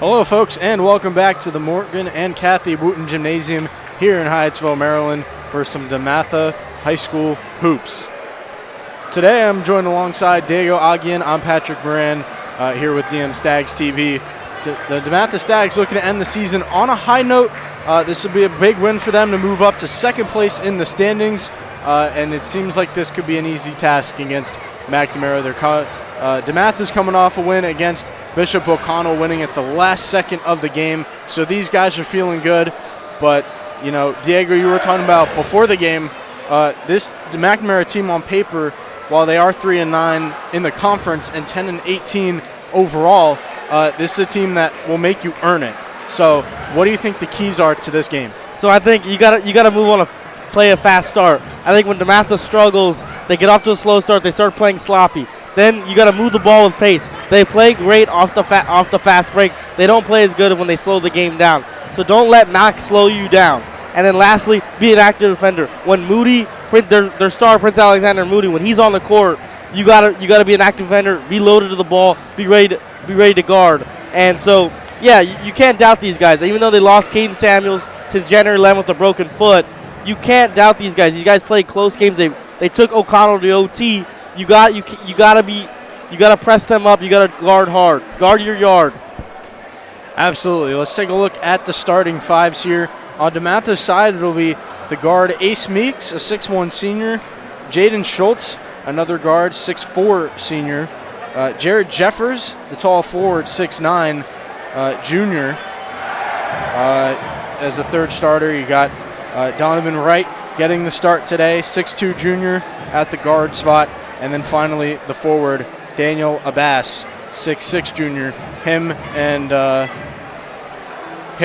Hello, folks, and welcome back to the Morgan and Kathy Wooten Gymnasium here in Hyattsville, Maryland for some DeMatha High School hoops. Today I'm joined alongside Diego Aguillen. I'm Patrick Moran here with DM Stags TV. The DeMatha Stags looking to end the season on a high note. This would be a big win for them to move up to second place in the standings, and it seems like this could be an easy task against McNamara. DeMatha's coming off a win against Bishop O'Connell, winning at the last second of the game. So these guys are feeling good. But, you know, Diego, you were talking about before the game, the McNamara team on paper, while they are 3-9 in the conference and 10-18 overall, this is a team that will make you earn it. So what do you think the keys are to this game? So I think you gotta move on play a fast start. I think when DeMatha struggles, they get off to a slow start, they start playing sloppy. Then you got to move the ball with pace. They play great off the fast break. They don't play as good when they slow the game down. So don't let Mac slow you down. And then lastly, be an active defender. When Moody, their star Prince Alexander Moody, when he's on the court, you gotta be an active defender. Be loaded to the ball. Be ready to guard. And so yeah, you can't doubt these guys. Even though they lost Caden Samuels since January 11th with a broken foot, you can't doubt these guys. These guys played close games. They took O'Connell to OT. You gotta press them up. You gotta guard hard. Guard your yard. Absolutely. Let's take a look at the starting fives here. On DeMatha's side, it'll be the guard Ace Meeks, a 6'1 senior. Jaden Schultz, another guard, 6'4 senior. Jared Jeffers, the tall forward, 6'9 junior. As the third starter, you got Donovan Wright getting the start today, 6'2 junior at the guard spot. And then finally, the forward, Daniel Abbas, 6'6 junior. Him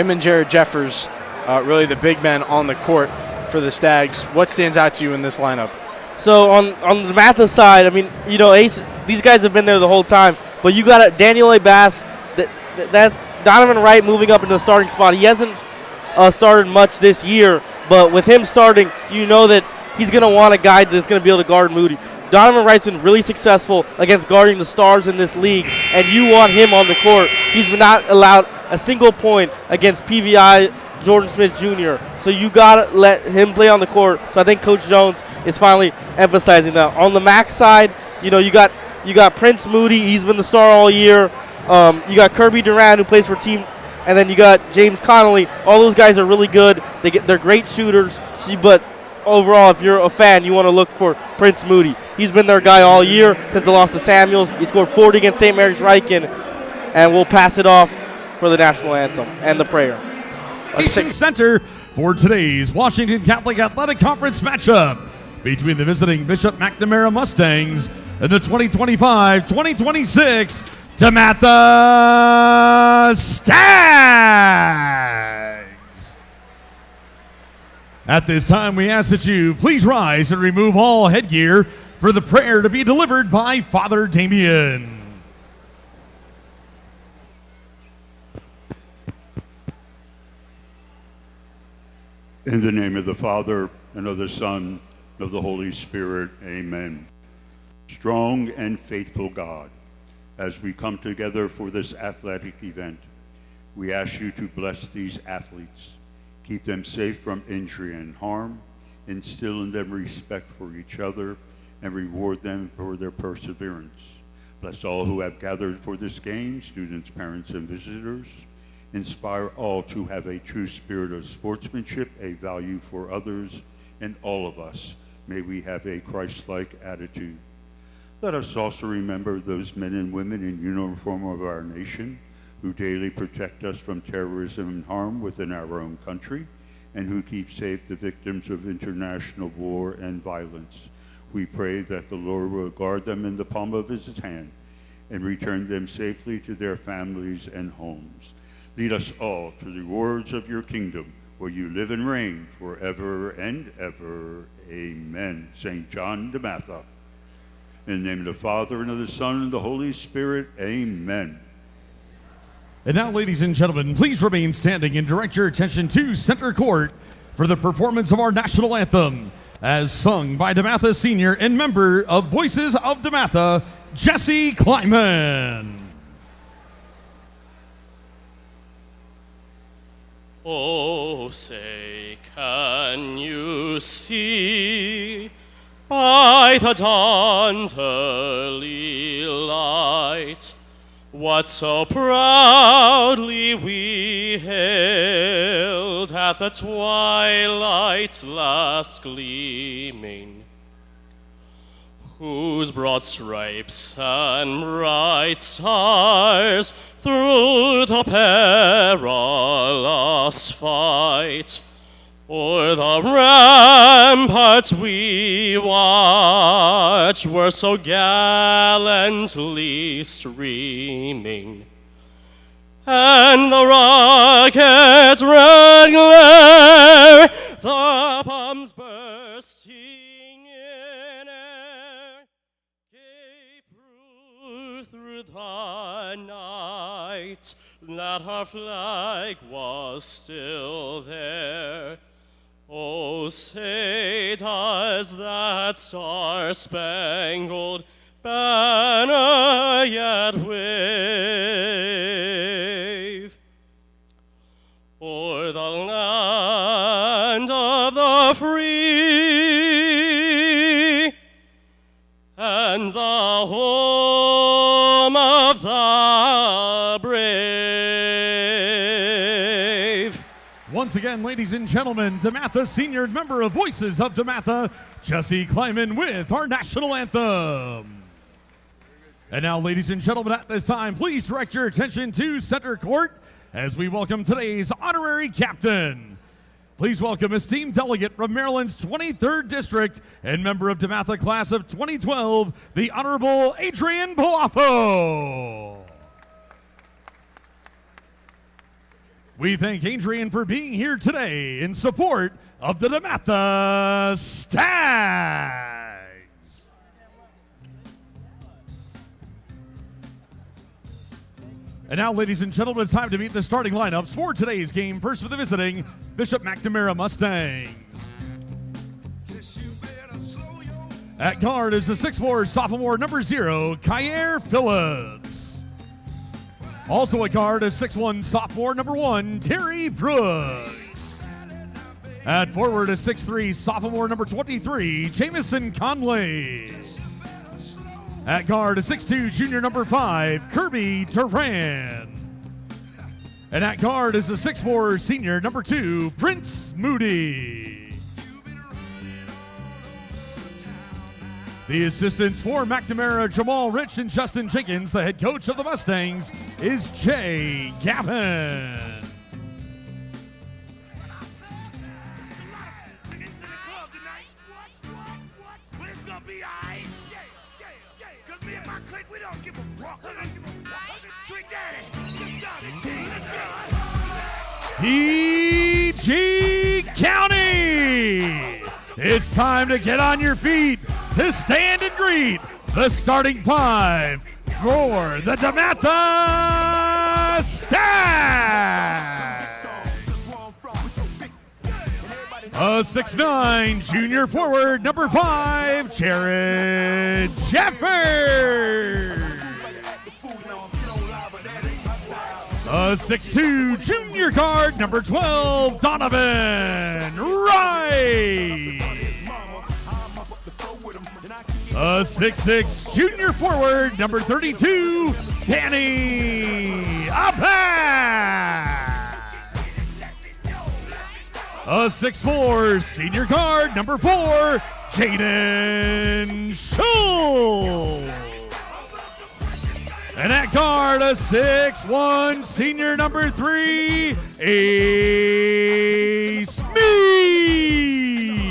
and Jared Jeffers, really the big men on the court for the Stags. What stands out to you in this lineup? So on the DeMatha side, I mean, you know, these guys have been there the whole time. But you got Daniel Abbas, that Donovan Wright moving up into the starting spot. He hasn't started much this year, but with him starting, you know that he's going to want a guy that's going to be able to guard Moody. Donovan Wright's been really successful against guarding the stars in this league, and you want him on the court. He's not allowed a single point against PVI Jordan Smith Jr., so you got to let him play on the court. So I think Coach Jones is finally emphasizing that. On the MAC side, you know, you got Prince Moody. He's been the star all year. You got Kirby Duran, who plays for team, and then you got James Connolly. All those guys are really good. They're great shooters, but overall, if you're a fan, you want to look for Prince Moody. He's been their guy all year since the loss to Samuels. He scored 40 against St. Mary's Riken, and we'll pass it off for the national anthem and the prayer. Center for today's Washington Catholic Athletic Conference matchup between the visiting Bishop McNamara Mustangs and the 2025-2026 DeMatha Stags. At this time, we ask that you please rise and remove all headgear for the prayer to be delivered by Father Damien. In the name of the Father, and of the Son, and of the Holy Spirit, amen. Strong and faithful God, as we come together for this athletic event, we ask you to bless these athletes, keep them safe from injury and harm, instill in them respect for each other, and reward them for their perseverance. Bless all who have gathered for this game, students, parents, and visitors. Inspire all to have a true spirit of sportsmanship, a value for others, and all of us, may we have a Christ-like attitude. Let us also remember those men and women in uniform of our nation who daily protect us from terrorism and harm within our own country, and who keep safe the victims of international war and violence. We pray that the Lord will guard them in the palm of his hand and return them safely to their families and homes. Lead us all to the rewards of your kingdom, where you live and reign forever and ever. Amen. St. John DeMatha. In the name of the Father, and of the Son, and the Holy Spirit. Amen. And now, ladies and gentlemen, please remain standing and direct your attention to center court for the performance of our national anthem, as sung by DeMatha Senior and member of Voices of DeMatha, Jesse Kleiman. Oh, say, can you see by the dawn's early light what so proudly we hailed at the twilight's last gleaming, whose broad stripes and bright stars through the perilous fight o'er the ramparts we watched were so gallantly streaming, and the rocket's red glare, the bombs bursting in air, gave proof through the night that our flag was still there. Oh, say does that star-spangled banner yet wave o'er the land of the free and the home of the brave? Once again, ladies and gentlemen, DeMatha senior member of Voices of DeMatha, Jesse Kleiman with our national anthem. And now, ladies and gentlemen, at this time, please direct your attention to center court as we welcome today's honorary captain. Please welcome esteemed delegate from Maryland's 23rd District and member of DeMatha class of 2012, the Honorable Adrian Boafo. We thank Adrian for being here today in support of the DeMatha Stags. And now, ladies and gentlemen, it's time to meet the starting lineups for today's game. First for the visiting Bishop McNamara Mustangs. At guard is the 6'4" sophomore number 0, Kyer Phillips. Also at guard is 6'1" sophomore number 1, Terry Brooks. At forward is 6'3" sophomore number 23, Jamison Conley. At guard is 6'2" junior number 5, Kirby Duran. And at guard is the 6'4" senior number 2, Prince Moody. The assistants for McNamara, Jamal Rich, and Justin Jenkins. The head coach of the Mustangs is Jay Gavin. PG County! It's time to get on your feet to stand and greet the starting 5 for the DeMatha Stags. A 6'9" junior forward, number 5, Jared Jeffers. A 6'2" junior guard, number 12, Donovan Wright. A 6'6" junior forward, number 32, Danny Apax. A 6'4" senior guard, number 4, Jaden Schultz. And at guard, a 6'1" senior number 3, Ace Mead.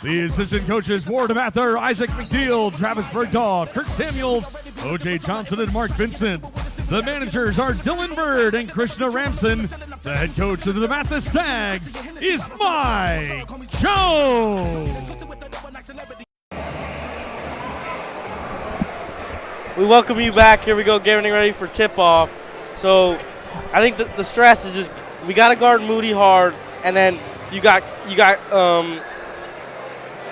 The assistant coaches for DeMatha are Isaac McNeil, Travis Bergdorf, Kirk Samuels, O.J. Johnson, and Mark Vincent. The managers are Dylan Bird and Krishna Ramson. The head coach of the DeMatha Stags is Mike Jones. We welcome you back. Here we go, getting ready for tip-off. So I think the stress is just we got to guard Moody hard, and then you got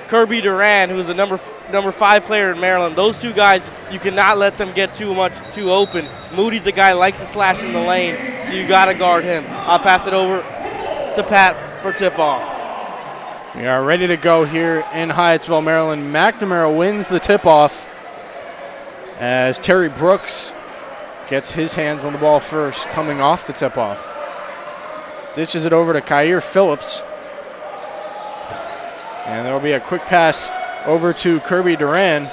Kirby Duran, who's the number 5 player in Maryland. Those two guys, you cannot let them get too open. Moody's a guy who likes to slash in the lane, so you got to guard him. I'll pass it over to Pat for tip-off. We are ready to go here in Hyattsville, Maryland. McNamara wins the tip-off as Terry Brooks gets his hands on the ball first, coming off the tip-off. Ditches it over to Kyer Phillips. And there will be a quick pass over to Kirby Duran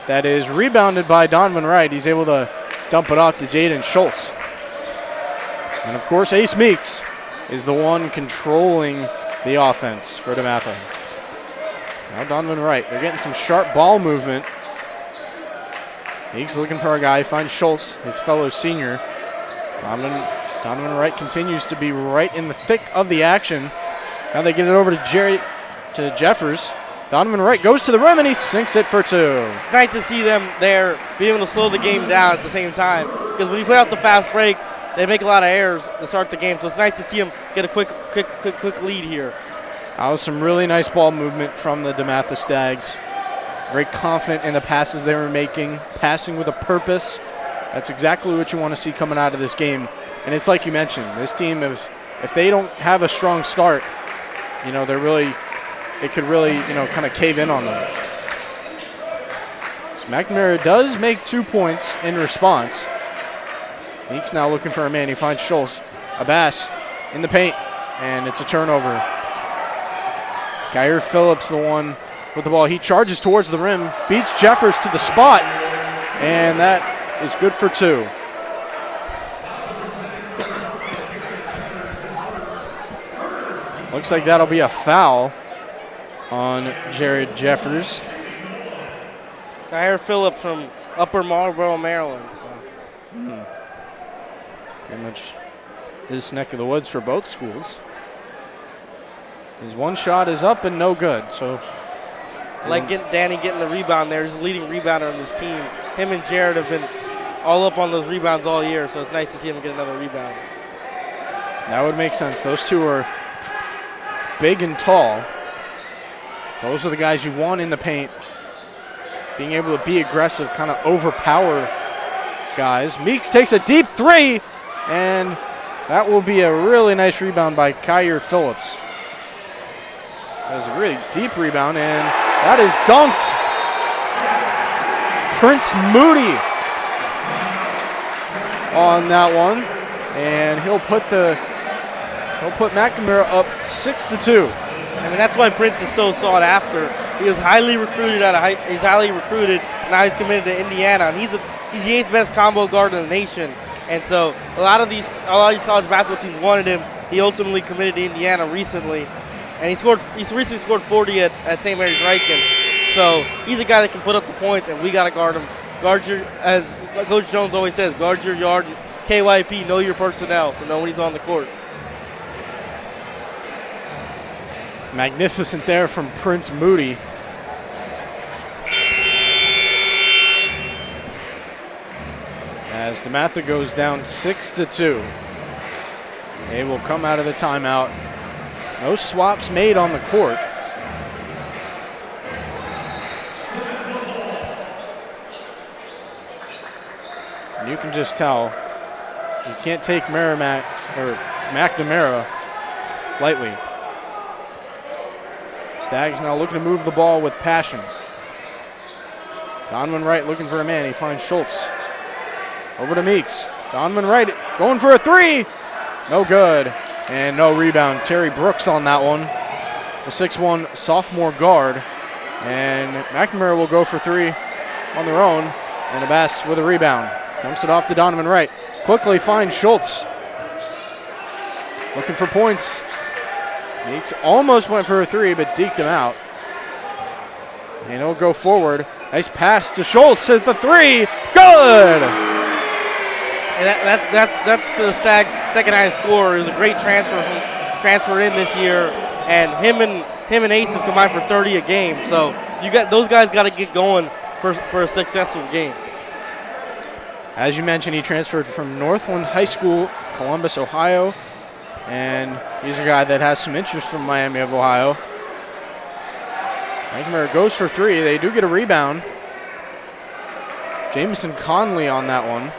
that is rebounded by Donovan Wright. He's able to dump it off to Jaden Schultz. And, of course, Ace Meeks is the one controlling the offense for DeMatha. Now Donovan Wright. They're getting some sharp ball movement. Meeks looking for a guy. Finds Schultz, his fellow senior. Donovan Wright continues to be right in the thick of the action. Now they get it over to Jeffers. Donovan Wright goes to the rim and he sinks it for 2. It's nice to see them there be able to slow the game down at the same time. Because when you play out the fast break, they make a lot of errors to start the game. So it's nice to see them get a quick lead here. That was some really nice ball movement from the DeMatha Stags. Very confident in the passes they were making, passing with a purpose. That's exactly what you want to see coming out of this game. And it's like you mentioned, this team, if they don't have a strong start, it could really, kind of cave in on them. So McNamara does make 2 points in response. Meeks now looking for a man. He finds Schultz. Abbas in the paint, and it's a turnover. Kyer Phillips, the one with the ball. He charges towards the rim, beats Jeffers to the spot, and that is good for 2. Looks like that'll be a foul on Jared Jeffers. Kyer Phillips from Upper Marlboro, Maryland. So. Pretty much this neck of the woods for both schools. His one shot is up and no good. So, Danny getting the rebound there. He's the leading rebounder on this team. Him and Jared have been all up on those rebounds all year, so it's nice to see him get another rebound. That would make sense. Those two are big and tall. Those are the guys you want in the paint. Being able to be aggressive, kind of overpower guys. Meeks takes a deep 3, and that will be a really nice rebound by Kyer Phillips. That was a really deep rebound, and that is dunked. Prince Moody on that one, and he'll put McNamara up 6-2. I mean, that's why Prince is so sought after. He was highly recruited he's highly recruited. Now he's committed to Indiana, and he's the 8th best combo guard in the nation. And so a lot of these college basketball teams wanted him. He ultimately committed to Indiana recently, and he's recently scored 40 at St. Mary's Riken. So he's a guy that can put up the points, and we got to guard him. Guard your, as Coach Jones always says, guard your yard. KYP, know your personnel, so know when he's on the court. Magnificent there from Prince Moody. As DeMatha goes down 6-2. They will come out of the timeout. No swaps made on the court. And you can just tell you can't take McNamara lightly. Stags now looking to move the ball with passion. Donovan Wright looking for a man. He finds Schultz. Over to Meeks. Donovan Wright going for a 3. No good. And no rebound. Terry Brooks on that one. The 6'1 sophomore guard. And McNamara will go for 3 on their own. And Abbas with a rebound. Dumps it off to Donovan Wright. Quickly finds Schultz. Looking for points. Meeks almost went for a 3, but deked him out. And he'll go forward. Nice pass to Schultz at the 3. Good! And that's the Stags' second highest scorer. It was a great transfer in this year, and him and Ace have combined for 30 a game. So those guys got to get going for a successful game. As you mentioned, he transferred from Northland High School, Columbus, Ohio. And he's a guy that has some interest from Miami of Ohio. McNamara goes for 3. They do get a rebound. Jameson Conley on that one.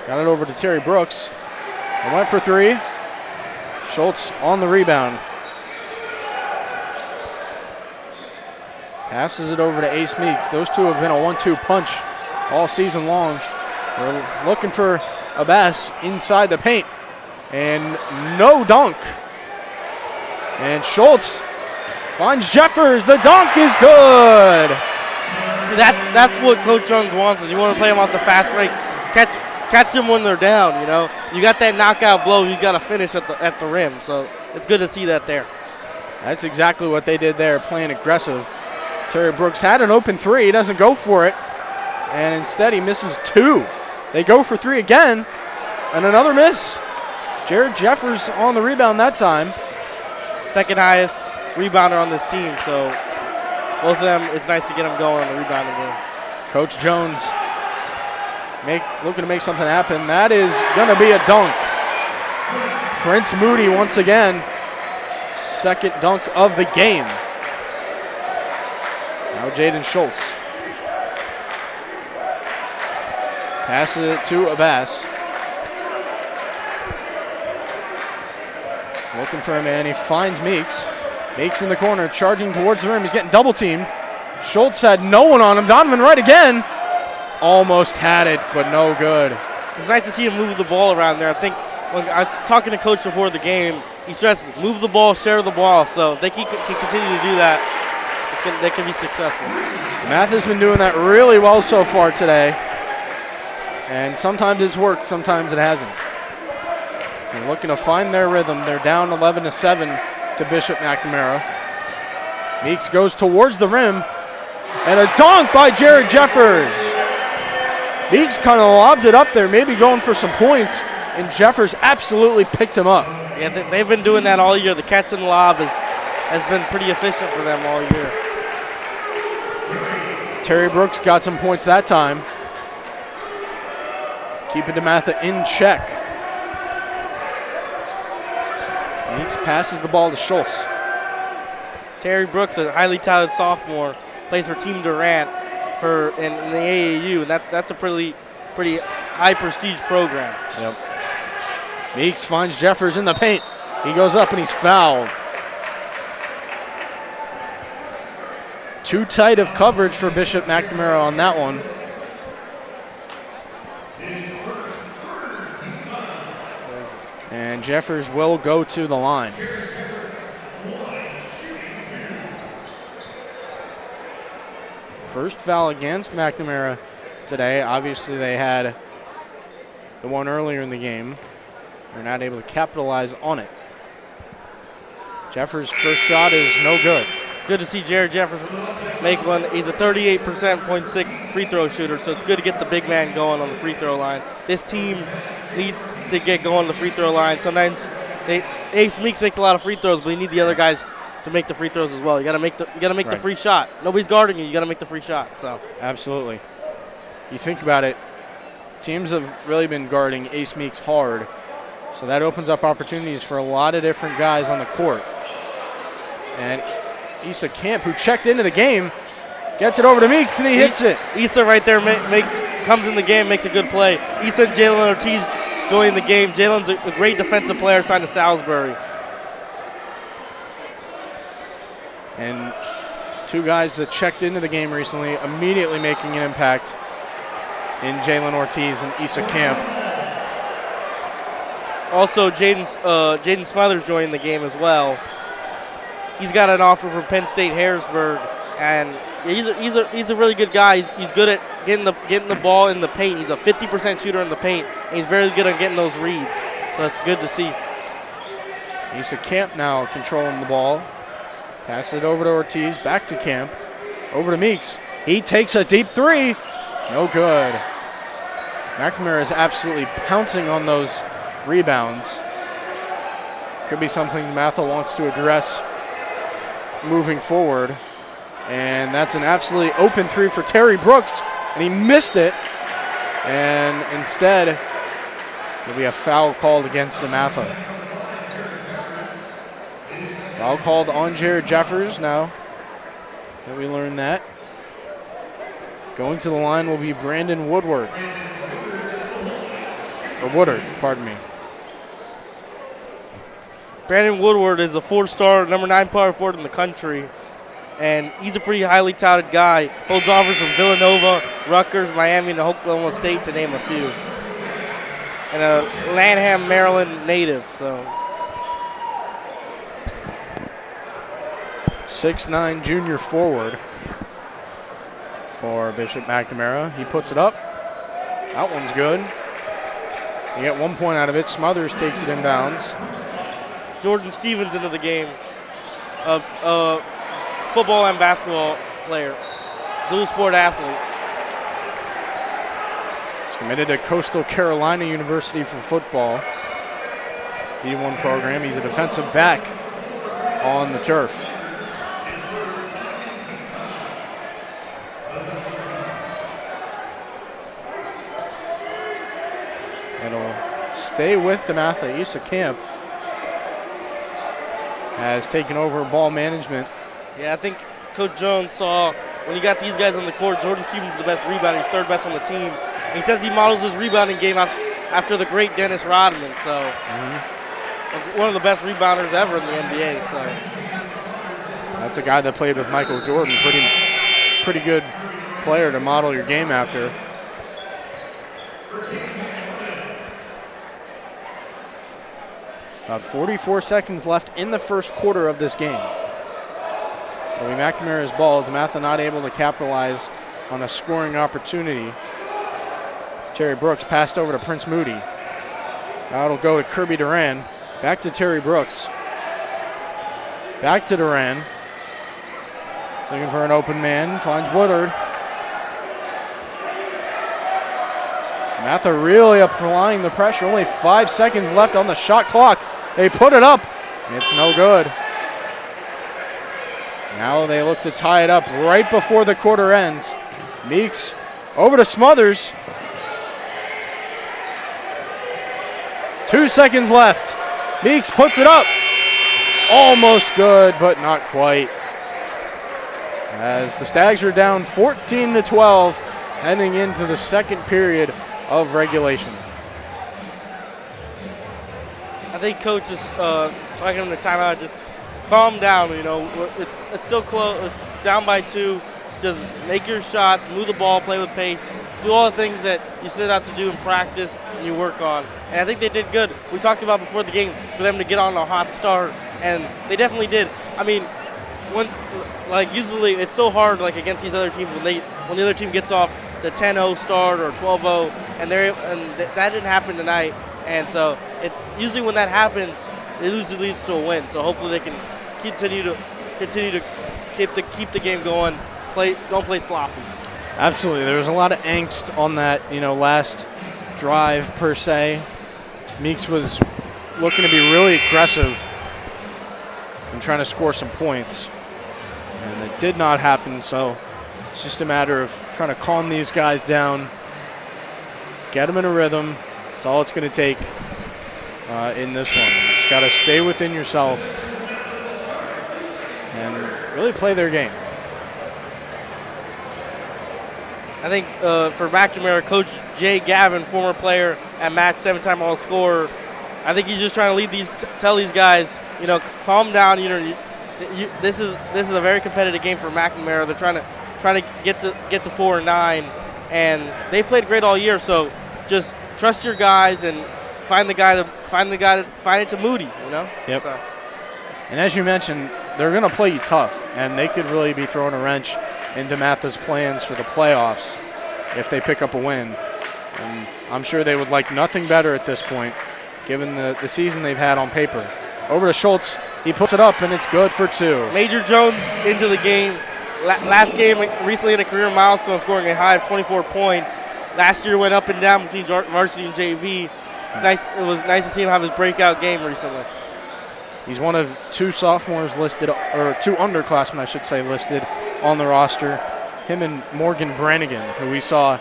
Got it over to Terry Brooks. And went for three. Schultz on the rebound. Passes it over to Ace Meeks. Those two have been a 1-2 punch all season long. They're looking for Abbas inside the paint. And no dunk. And Schultz finds Jeffers. The dunk is good. See, that's what Coach Jones wants. Is you want to play them off the fast break. Catch them when they're down, you know. You got that knockout blow, you got to finish at the rim. So it's good to see that there. That's exactly what they did there, playing aggressive. Terry Brooks had an open three. He doesn't go for it. And instead he misses two. They go for three again. And another miss. Jared Jeffers on the rebound that time. Second highest rebounder on this team. So both of them, it's nice to get them going on the rebounding game. Coach Jones looking to make something happen. That is going to be a dunk. Prince Moody once again. Second dunk of the game. Now Jaden Schultz. Passes it to Abbas. He's looking for a man. He finds Meeks. Meeks in the corner, charging towards the rim. He's getting double teamed. Schultz had no one on him. Donovan Wright again. Almost had it, but no good. It's nice to see him move the ball around there. I think when I was talking to Coach before the game, he stressed move the ball, share the ball. So if they can continue to do that, they can be successful. DeMatha has been doing that really well so far today. And sometimes it's worked, sometimes it hasn't. They're looking to find their rhythm. They're down 11-7 to Bishop McNamara. Meeks goes towards the rim. And a dunk by Jared Jeffers. Meeks kind of lobbed it up there, maybe going for some points, and Jeffers absolutely picked him up. Yeah, they've been doing that all year. The catch and lob has been pretty efficient for them all year. Terry Brooks got some points that time. Keeping DeMatha in check. Meeks passes the ball to Schultz. Terry Brooks, a highly talented sophomore, plays for Team Durant in the AAU, and that's a pretty high prestige program. Yep. Meeks finds Jeffers in the paint. He goes up and he's fouled. Too tight of coverage for Bishop McNamara on that one. And Jeffers will go to the line. First foul against McNamara today. Obviously they had the one earlier in the game. They're not able to capitalize on it. Jeffers' first shot is no good. It's good to see Jared Jeffers make one. He's a 38.6% free throw shooter, so it's good to get the big man going on the free throw line. This team needs to get going on the free throw line. Sometimes Ace Meeks makes a lot of free throws, but you need the other guys to make the free throws as well. You got to make the free shot. Nobody's guarding you. You got to make the free shot. So absolutely. You think about it, teams have really been guarding Ace Meeks hard, so that opens up opportunities for a lot of different guys on the court. And Issa Camp, who checked into the game, gets it over to Meeks and he hits it. Issa right there comes in the game, makes a good play. Issa and Jalen Ortiz join the game. Jalen's a great defensive player, signed to Salisbury. And two guys that checked into the game recently immediately making an impact in Jalen Ortiz and Issa Camp. Also, Jaden Smothers joined the game as well. He's got an offer from Penn State Harrisburg, and he's a really good guy. He's good at getting the ball in the paint. He's a 50% shooter in the paint, and he's very good at getting those reads. So that's good to see. Issa Camp now controlling the ball. Pass it over to Ortiz, back to Camp, over to Meeks. He takes a deep three. No good. McNamara is absolutely pouncing on those rebounds. Could be something DeMatha wants to address moving forward. And that's an absolutely open three for Terry Brooks, and he missed it. And instead, there'll be a foul called against DeMatha. Foul called on Jared Jeffers now that we learned that. Going to the line will be Brandon Woodward. Or Woodard, pardon me. Brandon Woodward is a 4-star, number 9 power forward in the country. And he's a pretty highly touted guy. Holds offers from Villanova, Rutgers, Miami, and Oklahoma State, to name a few. And a Lanham, Maryland native, so. 6'9" junior forward for Bishop McNamara. He puts it up. That one's good. You get 1 point out of it. Smothers takes it inbounds. Jordan Stevens into the game. Football and basketball player. Dual sport athlete. He's committed to Coastal Carolina University for football. D1 program. He's a defensive back on the turf. It'll stay with DeMatha. Issa Camp has taken over ball management. Yeah, I think Coach Jones saw when you got these guys on the court, Jordan Stevens is the best rebounder. He's third best on the team. And he says he models his rebounding game after the great Dennis Rodman. So one of the best rebounders ever in the NBA. So that's a guy that played with Michael Jordan. Pretty good player to model your game after. About 44 seconds left in the first quarter of this game. Louis McNamara's ball. DeMatha not able to capitalize on a scoring opportunity. Terry Brooks passed over to Prince Moody. Now it'll go to Kirby Duran. Back to Terry Brooks. Back to Duran. Looking for an open man. Finds Woodard. DeMatha really applying the pressure. Only 5 seconds left on the shot clock. They put it up. It's no good. Now they look to tie it up right before the quarter ends. Meeks over to Smothers. 2 seconds left. Meeks puts it up. Almost good, but not quite. As the Stags are down 14-12, heading into the second period of regulation. I think Coach is talking him to timeout. Just calm down. You know, it's still close. It's down by 2. Just make your shots, move the ball, play with pace, do all the things that you set out to do in practice and you work on. And I think they did good. We talked about before the game for them to get on a hot start, and they definitely did. I mean, usually it's so hard against these other teams when the other team gets off the 10-0 start or 12-0, and that didn't happen tonight. And so it's usually when that happens, it usually leads to a win. So hopefully they can continue to keep the game going. Don't play sloppy. Absolutely. There was a lot of angst on that, last drive per se. Meeks was looking to be really aggressive and trying to score some points. And it did not happen, so it's just a matter of trying to calm these guys down, get them in a rhythm. That's all it's going to take in this one. You just got to stay within yourself and really play their game. I think for McNamara, Coach Jay Gavin, former player at Mac, 7-time All-Scorer, I think he's just trying to tell these guys, calm down. This is a very competitive game for McNamara. They're trying to get to 4-9, and they played great all year. So just trust your guys and find it to Moody. Yep. So. And as you mentioned, they're going to play you tough, and they could really be throwing a wrench into DeMatha's plans for the playoffs if they pick up a win. And I'm sure they would like nothing better at this point, given the season they've had on paper. Over to Schultz. He puts it up, and it's good for 2. Major Jones into the game. Last game, recently had a career milestone, scoring a high of 24 points. Last year went up and down between varsity and JV. It was nice to see him have his breakout game recently. He's one of 2 sophomores listed, or 2 underclassmen, I should say, listed on the roster. Him and Morgan Brannigan, who we saw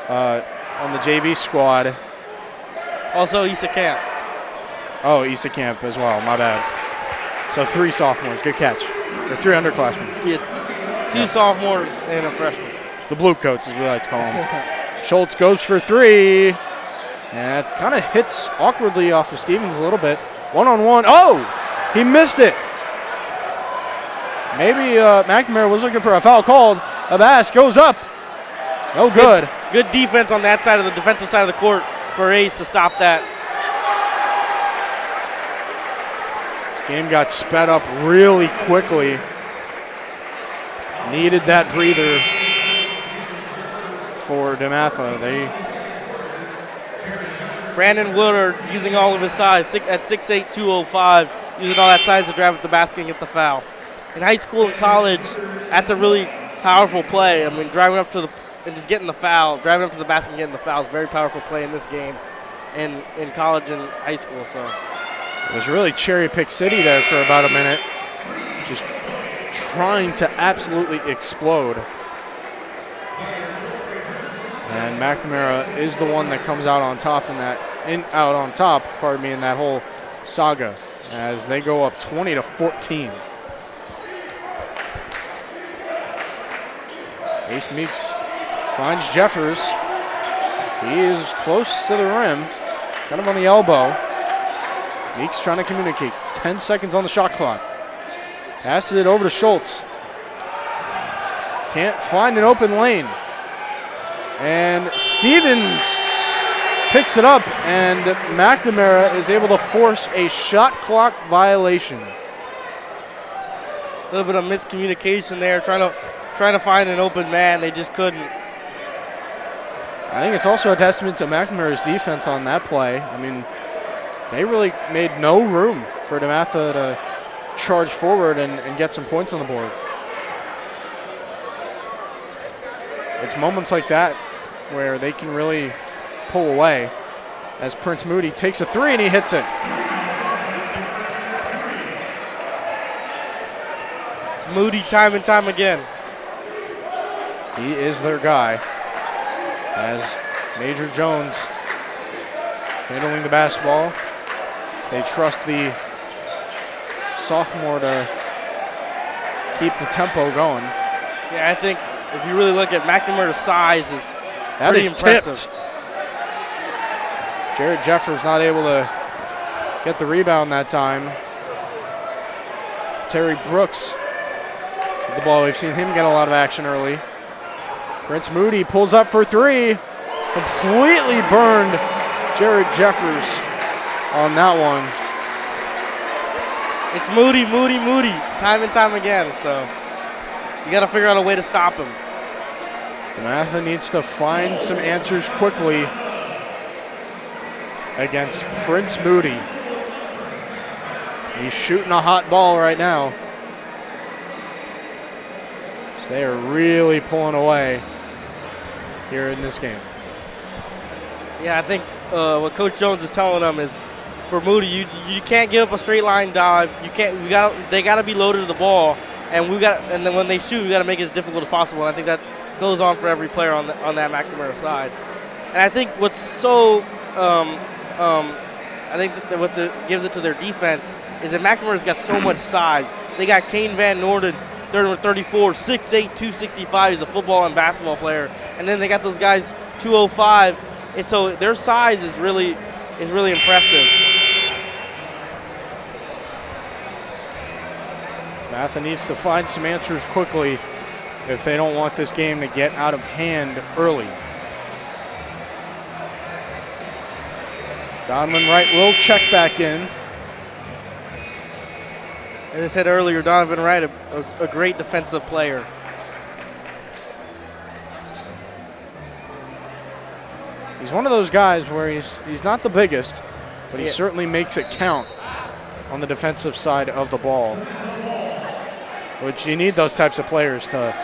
on the JV squad. Also Issa Camp. Oh, Issa Camp as well, my bad. So 3 sophomores, good catch. Or 3 underclassmen. Yeah, 2 sophomores and a freshman. The blue coats, as we like to call them. Schultz goes for 3. And it kind of hits awkwardly off of Stevens a little bit. One-on-one. Oh! He missed it. Maybe McNamara was looking for a foul called. Abbas goes up. No good. Good defense on that side of the defensive side of the court for Ace to stop that. This game got sped up really quickly. Needed that breather for DeMatha. Brandon Woodard using all of his size at 6'8", 205, using all that size to drive at the basket and get the foul. In high school and college, that's a really powerful play. I mean, driving up to the and just getting the foul, driving up to the basket and getting the foul is a very powerful play in this game, and in college and high school. So it was really cherry pick city there for about a minute, just trying to absolutely explode. And McNamara is the one that comes out on top in that in that whole saga as they go up 20-14. Ace Meeks finds Jeffers. He is close to the rim, kind of on the elbow. Meeks trying to communicate. 10 seconds on the shot clock. Passes it over to Schultz. Can't find an open lane. And Stevens picks it up, and McNamara is able to force a shot clock violation. A little bit of miscommunication there, trying to find an open man. They just couldn't. I think it's also a testament to McNamara's defense on that play. I mean, they really made no room for DeMatha to charge forward and get some points on the board. It's moments like that where they can really pull away as Prince Moody takes a three and he hits it. It's Moody time and time again. He is their guy as Major Jones handling the basketball. They trust the sophomore to keep the tempo going. Yeah, I think if you really look at McNamara's size is pretty impressive. Tipped. Jared Jeffers not able to get the rebound that time. Terry Brooks with the ball. We've seen him get a lot of action early. Prince Moody pulls up for three. Completely burned Jared Jeffers on that one. It's Moody, time and time again. So you got to figure out a way to stop him. DeMatha needs to find some answers quickly against Prince Moody. He's shooting a hot ball right now. So they are really pulling away here in this game. Yeah, I think what Coach Jones is telling them is, for Moody, you can't give up a straight line dive. They got to be loaded to the ball, and then when they shoot, we got to make it as difficult as possible. And I think that goes on for every player on that McNamara side. And I think what's so I think that what gives it to their defense is that McNamara's got so much size. They got Kane Van Noorden, 34, 6'8", 265. He's a football and basketball player. And then they got those guys 205. And so their size is really impressive. DeMatha needs to find some answers quickly if they don't want this game to get out of hand early. Donovan Wright will check back in. As I said earlier, Donovan Wright, a great defensive player. He's one of those guys where he's not the biggest, but he certainly makes it count on the defensive side of the ball. Which you need those types of players to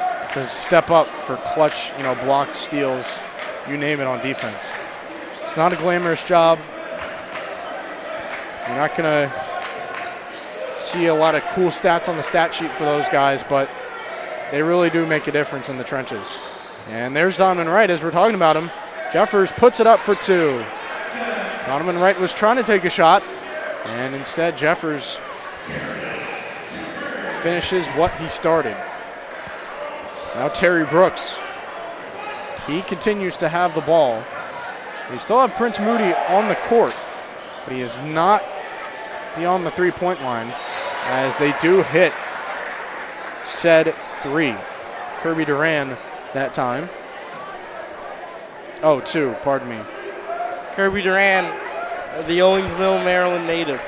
step up for clutch, blocked steals, you name it, on defense. It's not a glamorous job. You're not going to see a lot of cool stats on the stat sheet for those guys, but they really do make a difference in the trenches. And there's Donovan Wright as we're talking about him. Jeffers puts it up for two. Donovan Wright was trying to take a shot, and instead Jeffers finishes what he started. Now Terry Brooks. He continues to have the ball. We still have Prince Moody on the court, but he is not beyond the three-point line as they do hit said three. Kirby Duran that time. Oh, two, pardon me. Kirby Duran, the Owings Mill, Maryland native.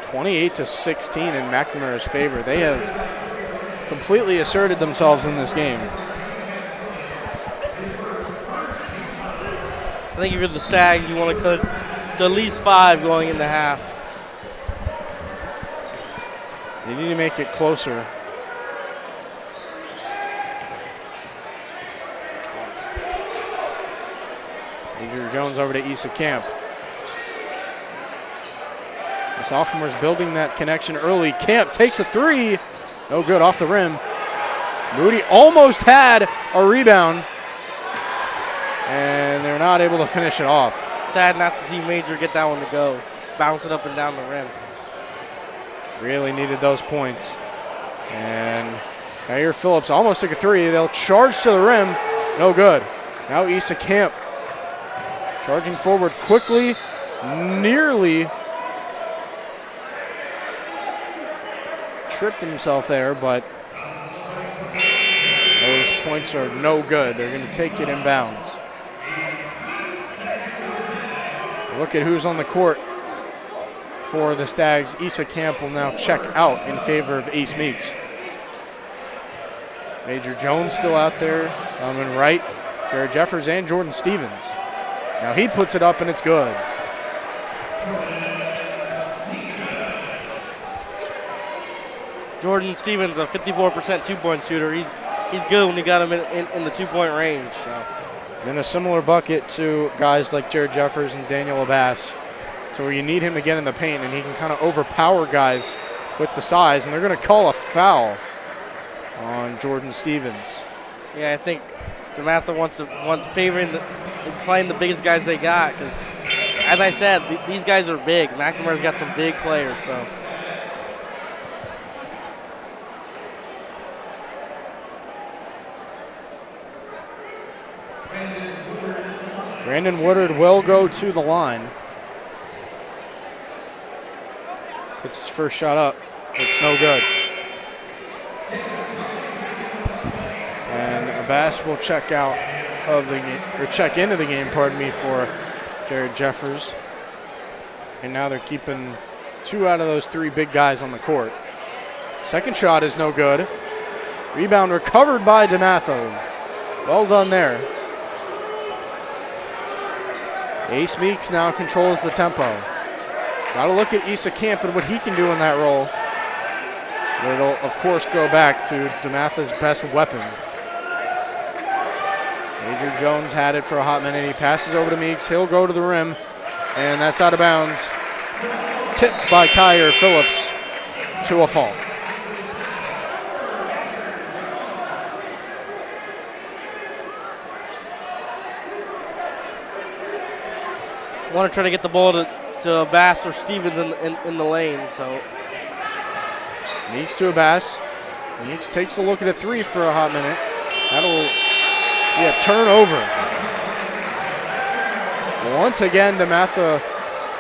28-16 in McNamara's favor. They have completely asserted themselves in this game. I think if you're the Stags, you want to cut to at least 5 going into half. They need to make it closer. Andrew Jones over to Issa Camp. The sophomore's building that connection early. Camp takes a three. No good, off the rim. Moody almost had a rebound, and they're not able to finish it off. Sad not to see Major get that one to go. Bounce it up and down the rim. Really needed those points. And Kyer Phillips almost took a three. They'll charge to the rim. No good. Now Issa Camp charging forward quickly. Nearly tripped himself there, but those points are no good. They're going to take it inbounds. Look at who's on the court for the Stags. Issa Camp will now check out in favor of Ace Meeks. Major Jones still out there. Coming right. Jared Jeffers and Jordan Stevens. Now he puts it up and it's good. Jordan Stevens, a 54% two-point shooter. He's good when you got him in the two-point range. So. He's in a similar bucket to guys like Jared Jeffers and Daniel Abbas. So where you need him to get in the paint and he can kind of overpower guys with the size. And they're going to call a foul on Jordan Stevens. Yeah, I think DeMatha wants favoring playing the biggest guys they got because, as I said, these guys are big. McNamara's got some big players, so. Brandon Woodard will go to the line. Puts his first shot up. It's no good. And Abbas will check out of the game, or check into the game, pardon me, for Jared Jeffers. And now they're keeping 2 out of those 3 big guys on the court. Second shot is no good. Rebound recovered by DeMatha. Well done there. Ace Meeks now controls the tempo. Got to look at Issa Camp and what he can do in that role. But it'll, of course, go back to DeMatha's best weapon. Major Jones had it for a hot minute. He passes over to Meeks. He'll go to the rim, and that's out of bounds. Tipped by Kyer Phillips to a fall. Want to try to get the ball to Bass or Stevens in the lane. So Meeks to Abbas. Meeks takes a look at a 3 for a hot minute. That'll be a turnover. Once again, DeMatha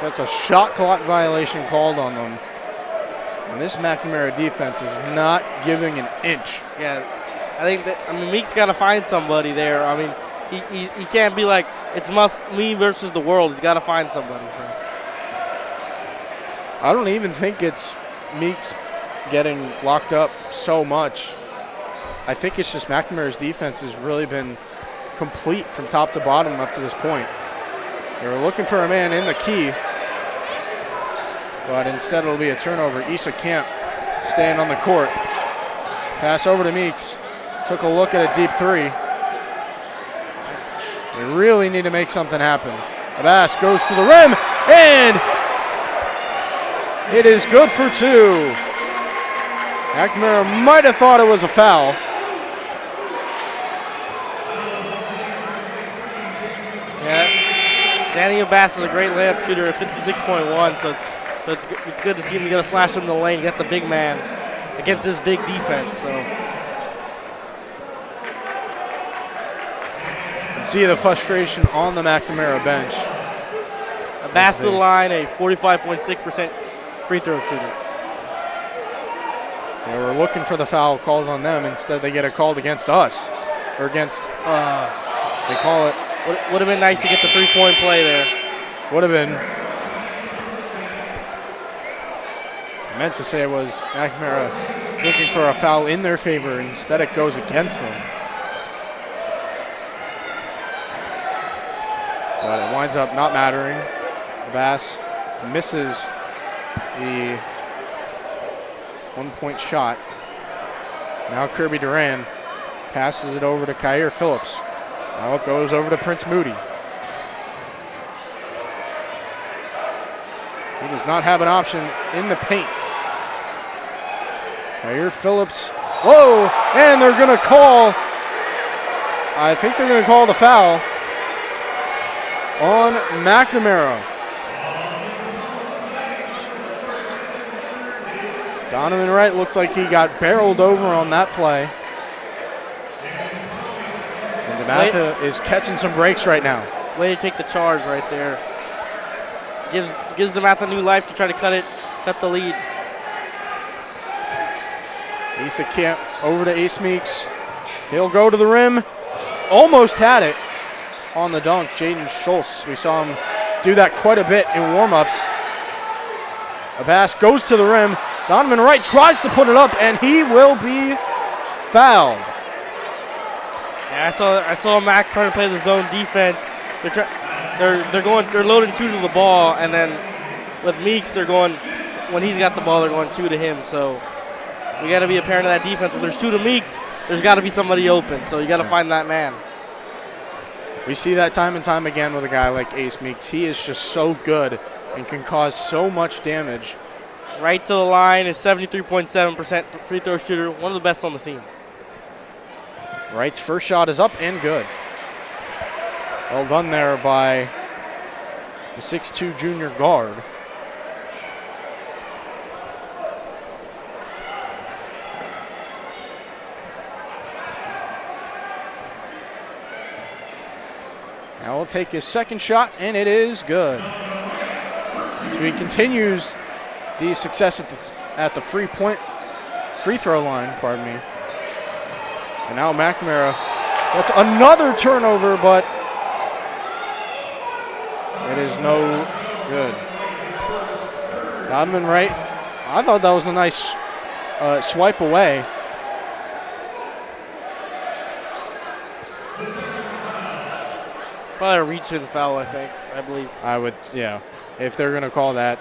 gets a shot clock violation called on them. And this McNamara defense is not giving an inch. Yeah, I think Meeks got to find somebody there. I mean, he can't be like, it's me versus the world. He's got to find somebody. So. I don't even think it's Meeks getting locked up so much. I think it's just McNamara's defense has really been complete from top to bottom up to this point. They were looking for a man in the key, but instead it'll be a turnover. Issa Camp staying on the court. Pass over to Meeks. Took a look at a deep 3. They really need to make something happen. Abbas goes to the rim, and it is good for 2. McNamara might have thought it was a foul. Yeah, Danny Abbas is a great layup shooter at 56.1, so it's good to see him get a slash in the lane, get the big man against this big defense. So see the frustration on the McNamara bench. Bass to the line, a 45.6% free throw shooter. They were looking for the foul called on them. Instead, they get it called against us. Or against, they call it. Would have been nice to get the three-point play there. Would have been. I meant to say it was McNamara looking for a foul in their favor. Instead, it goes against them. But it winds up not mattering. Bass misses the one-point shot. Now Kirby Duran passes it over to Kyer Phillips. Now it goes over to Prince Moody. He does not have an option in the paint. Kyer Phillips. Whoa! And they're going to call, I think they're going to call the foul on McNamara. Donovan Wright looked like he got barreled over on that play. And DeMatha is catching some breaks right now. Way to take the charge right there. Gives DeMatha new life to try to cut the lead. Asa Camp over to Ace Meeks. He'll go to the rim. Almost had it on the dunk. Jaden Schultz. We saw him do that quite a bit in warm-ups. Abbas goes to the rim. Donovan Wright tries to put it up, and he will be fouled. Yeah, I saw Mac trying to play the zone defense. They're loading two to the ball, and then with Meeks, they're going, when he's got the ball, they're going two to him. So we got to be a parent of that defense. When there's two to Meeks, there's got to be somebody open. So you got to find that man. We see that time and time again with a guy like Ace Meeks. He is just so good and can cause so much damage. Right to the line is 73.7% free throw shooter, one of the best on the team. Wright's first shot is up and good. Well done there by the 6'2" junior guard. Now we'll take his second shot, and it is good. So he continues the success at the free throw line, pardon me. And now McNamara, that's another turnover, but it is no good. Donovan Wright, I thought that was a nice swipe away. Probably a reach-in foul, I believe. I would, yeah. If they're going to call that,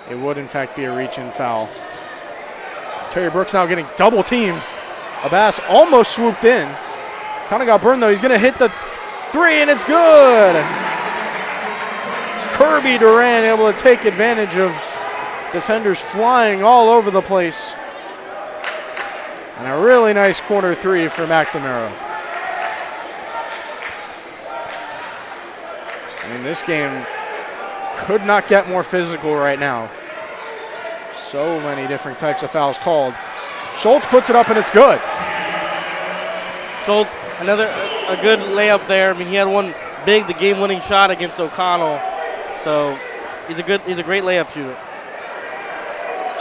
it would in fact be a reach-in foul. Terry Brooks now getting double teamed. Abbas almost swooped in. Kind of got burned though. He's going to hit the three, and it's good. Kirby Duran able to take advantage of defenders flying all over the place. And a really nice corner three for McNamara. I mean, this game could not get more physical right now. So many different types of fouls called. Schultz puts it up, and it's good. Schultz, a good layup there. I mean, he had one the game-winning shot against O'Connell. So he's a great layup shooter.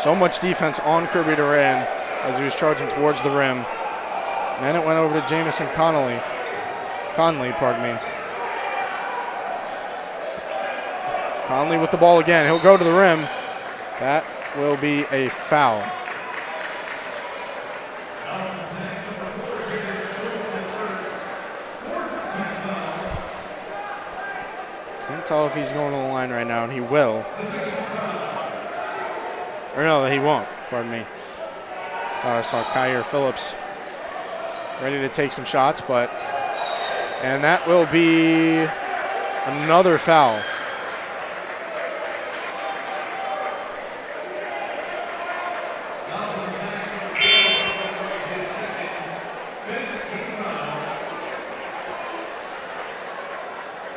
So much defense on Kirby Duran as he was charging towards the rim. And then it went over to Jamison Conley, pardon me. Conley with the ball again. He'll go to the rim. That will be a foul. Can't tell if he's going to the line right now, and he will. Or no, he won't. Pardon me. I saw Kyer Phillips ready to take some shots, and that will be another foul.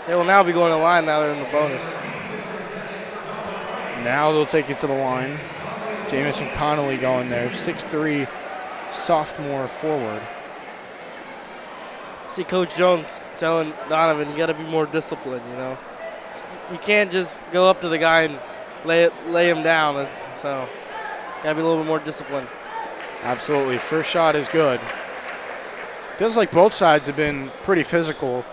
They will now be going to the line now they're in the bonus. Now they'll take it to the line. Jamison Connolly going there, 6'3", sophomore forward. see Coach Jones telling Donovan, you got to be more disciplined, you know. You can't just go up to the guy and lay him down. So, got to be a little bit more disciplined. Absolutely. First shot is good. Feels like both sides have been pretty physical.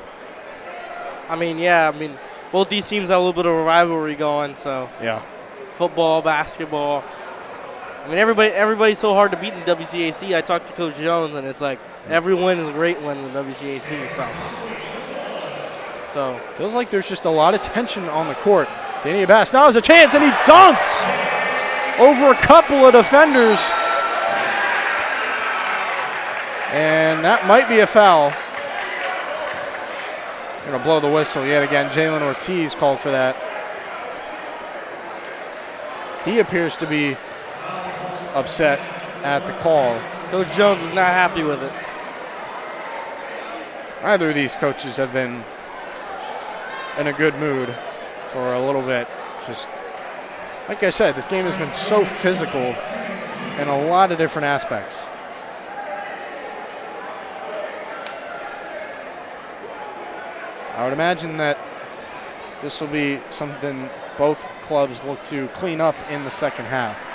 I mean, yeah. I mean, both these teams have a little bit of a rivalry going. So, Yeah. football, basketball. I mean, everybody's so hard to beat in WCAC. I talked to Coach Jones, and it's like every win is a great win in the WCAC. So Feels like there's just a lot of tension on the court. Danny Abbas now has a chance, and he dunks over a couple of defenders. And that might be a foul. Going to blow the whistle yet again. Jalen Ortiz called for that. He appears to be upset at the call. Coach Jones is not happy with it. Neither of these coaches have been in a good mood for a little bit. Just like I said, this game has been so physical in a lot of different aspects. I would imagine that this will be something both clubs look to clean up in the second half.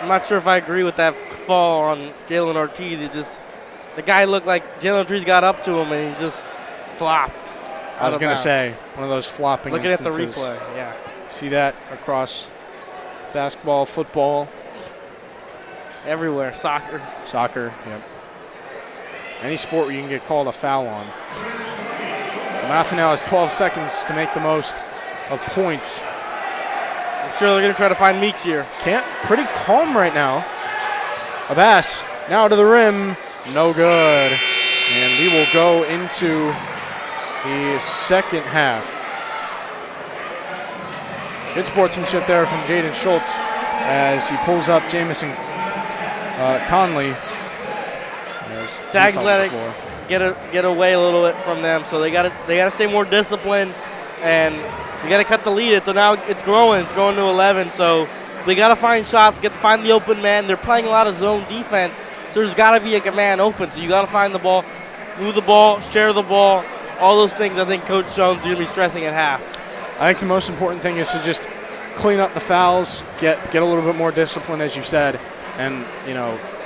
I'm not sure if I agree with that fall on Jalen Ortiz. The guy looked like Jalen Ortiz got up to him and he just flopped. I was going to say, one of those flopping Looking instances. at the replay, yeah. See that across basketball, football. Everywhere, soccer. Soccer, yep. Any sport where you can get called a foul on. DeMatha now has 12 seconds to make the most of points. I'm sure they're going to try to find Meeks here. Pretty calm right now. Abbas now to the rim. No good. And we will go into the second half. Good sportsmanship there from Jaden Schultz as he pulls up Jamison Conley. Sags let it get away a little bit from them, so they got to stay more disciplined, and we got to cut the lead. So now it's growing to 11. So we got to find shots, find the open man. They're playing a lot of zone defense, so there's got to be a man open. So you got to find the ball, move the ball, share the ball, all those things. I think Coach Jones is going to be stressing at half. I think the most important thing is to just clean up the fouls, get a little bit more discipline, as you said, and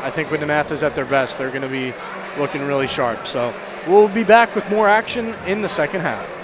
I think when DeMatha is at their best, they're going to be looking really sharp. So we'll be back with more action in the second half.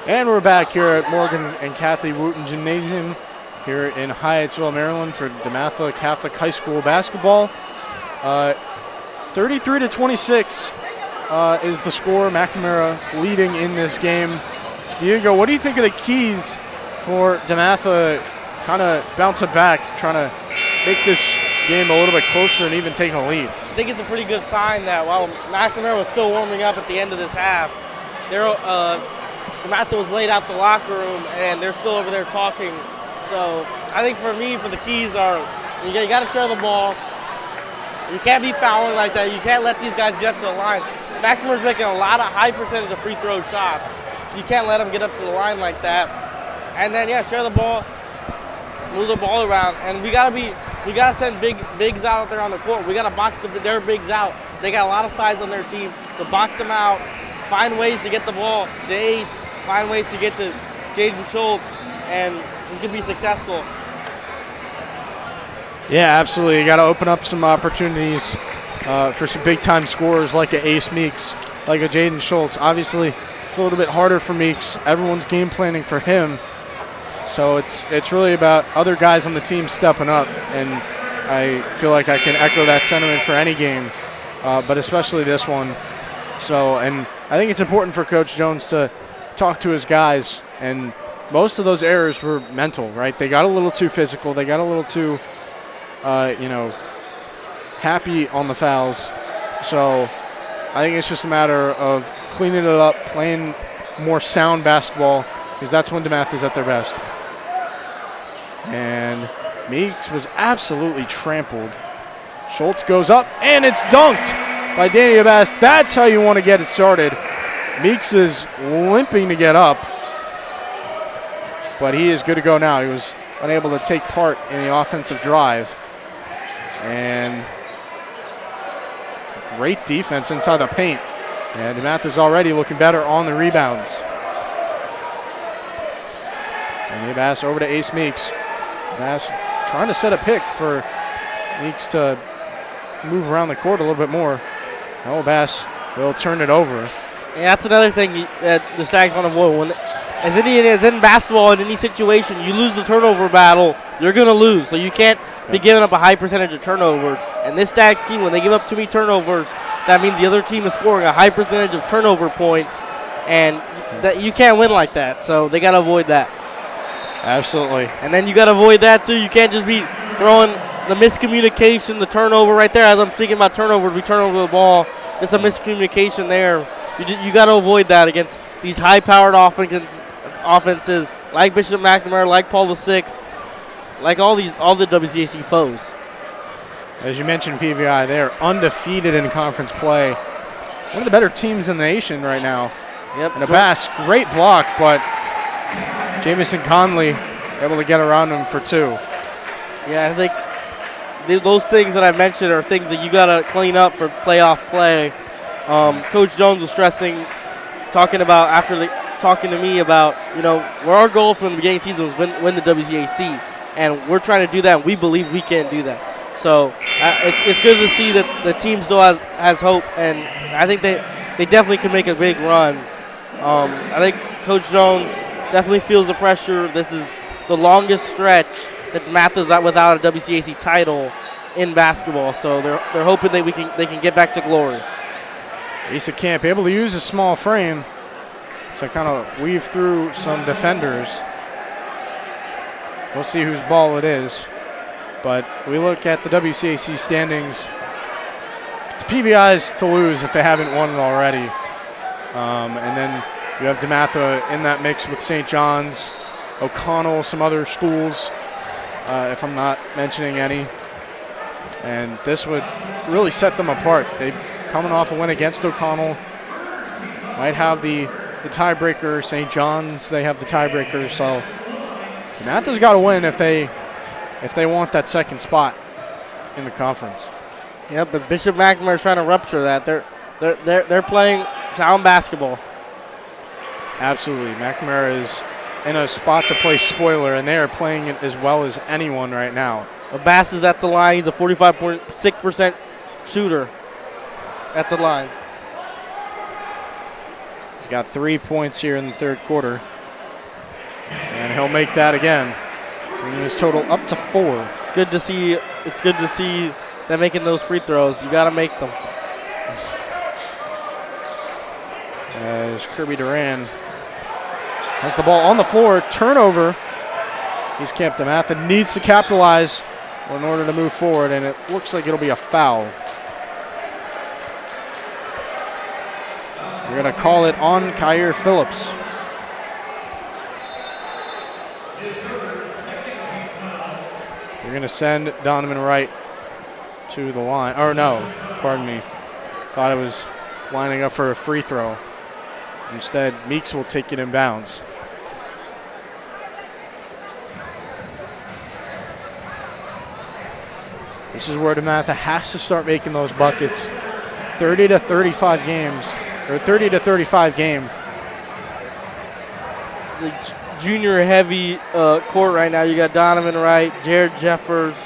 And we're back here at Morgan and Kathy Wooten Gymnasium here in Hyattsville, Maryland for DeMatha Catholic High School basketball. 33-26 is the score. McNamara leading in this game. Diego, what do you think of the keys for DeMatha kind of bouncing back, trying to make this game a little bit closer and even taking a lead? I think it's a pretty good sign that while McNamara was still warming up at the end of this half, DeMatha was laid out the locker room and they're still over there talking. So I think for me, for the keys are you got to share the ball. You can't be fouling like that. You can't let these guys get up to the line. McNamara's making a lot of high percentage of free throw shots. So you can't let them get up to the line like that. And then share the ball, move the ball around, and we gotta send bigs out there on the court. We gotta box their bigs out. They got a lot of size on their team, so box them out. Find ways to get the ball to Ace. Find ways to get to Jaden Schultz, and we can be successful. Yeah, absolutely. You got to open up some opportunities for some big-time scorers like a Ace Meeks, like a Jaden Schultz. Obviously, it's a little bit harder for Meeks. Everyone's game planning for him. So it's really about other guys on the team stepping up, and I feel like I can echo that sentiment for any game, but especially this one. So, and I think it's important for Coach Jones to talk to his guys, and most of those errors were mental, right? They got a little too physical. They got a little too, happy on the fouls. So I think it's just a matter of cleaning it up, playing more sound basketball, because that's when DeMatha is at their best. And Meeks was absolutely trampled. Schultz goes up, and it's dunked by Danny Bass. That's how you want to get it started. Meeks is limping to get up, but he is good to go now. He was unable to take part in the offensive drive. And great defense inside the paint. And DeMatha is already looking better on the rebounds. And Bass over to Ace Meeks. Bass trying to set a pick for Meeks to move around the court a little bit more. Oh, Bass will turn it over. Yeah, that's another thing that the Stags want to avoid. As in basketball, in any situation, you lose the turnover battle, you're going to lose. So you can't be giving up a high percentage of turnovers. And this Stags team, when they give up too many turnovers, that means the other team is scoring a high percentage of turnover points, and that you can't win like that. So they got to avoid that. Absolutely. And then you got to avoid that too. You can't just be throwing the miscommunication, the turnover right there. As I'm speaking about turnover, we turn over the ball. There's a miscommunication there. You got to avoid that against these high-powered offenses like Bishop McNamara, like Paul VI, like all the WCAC foes. As you mentioned, PVI, they're undefeated in conference play. One of the better teams in the nation right now. Yep. And a Bass, great block, but Jamison Conley able to get around him for two. Yeah, I think those things that I mentioned are things that you got to clean up for playoff play. Coach Jones was stressing, talking to me about, where our goal from the beginning of the season was win the WCAC, and we're trying to do that, and we believe we can do that. So it's good to see that the team still has hope, and I think they definitely can make a big run. I think Coach Jones definitely feels the pressure. This is the longest stretch that DeMatha is without a WCAC title in basketball, so they're hoping that they can get back to glory. Asa Camp able to use a small frame to kind of weave through some defenders. We'll see whose ball it is. But we look at the WCAC standings. It's PVI's to lose if they haven't won it already. And then you have DeMatha in that mix with St. John's, O'Connell, some other schools, if I'm not mentioning any. And this would really set them apart. They coming off a win against O'Connell. Might have the tiebreaker. St. John's, they have the tiebreaker. So DeMatha's got to win if they want that second spot in the conference. Yeah, but Bishop McNamara is trying to rupture that. They're playing sound basketball. Absolutely. McNamara is in a spot to play spoiler, and they are playing it as well as anyone right now. Bass is at the line. He's a 45.6% shooter at the line. He's got 3 points here in the third quarter. he'll make that again, bringing his total up to 4. It's good to see. It's good to see them making those free throws. You got to make them. As Kirby Duran has the ball on the floor, turnover. He's Camp DeMatha needs to capitalize in order to move forward, and it looks like it'll be a foul. We're going to call it on Kyer Phillips. They're going to send Donovan Wright to the line. Or no, pardon me. Thought it was lining up for a free throw. Instead, Meeks will take it in bounds. This is where DeMatha has to start making those buckets. 30 to 35 games, or 30 to 35 game. The junior heavy court right now. You got Donovan Wright, Jared Jeffers,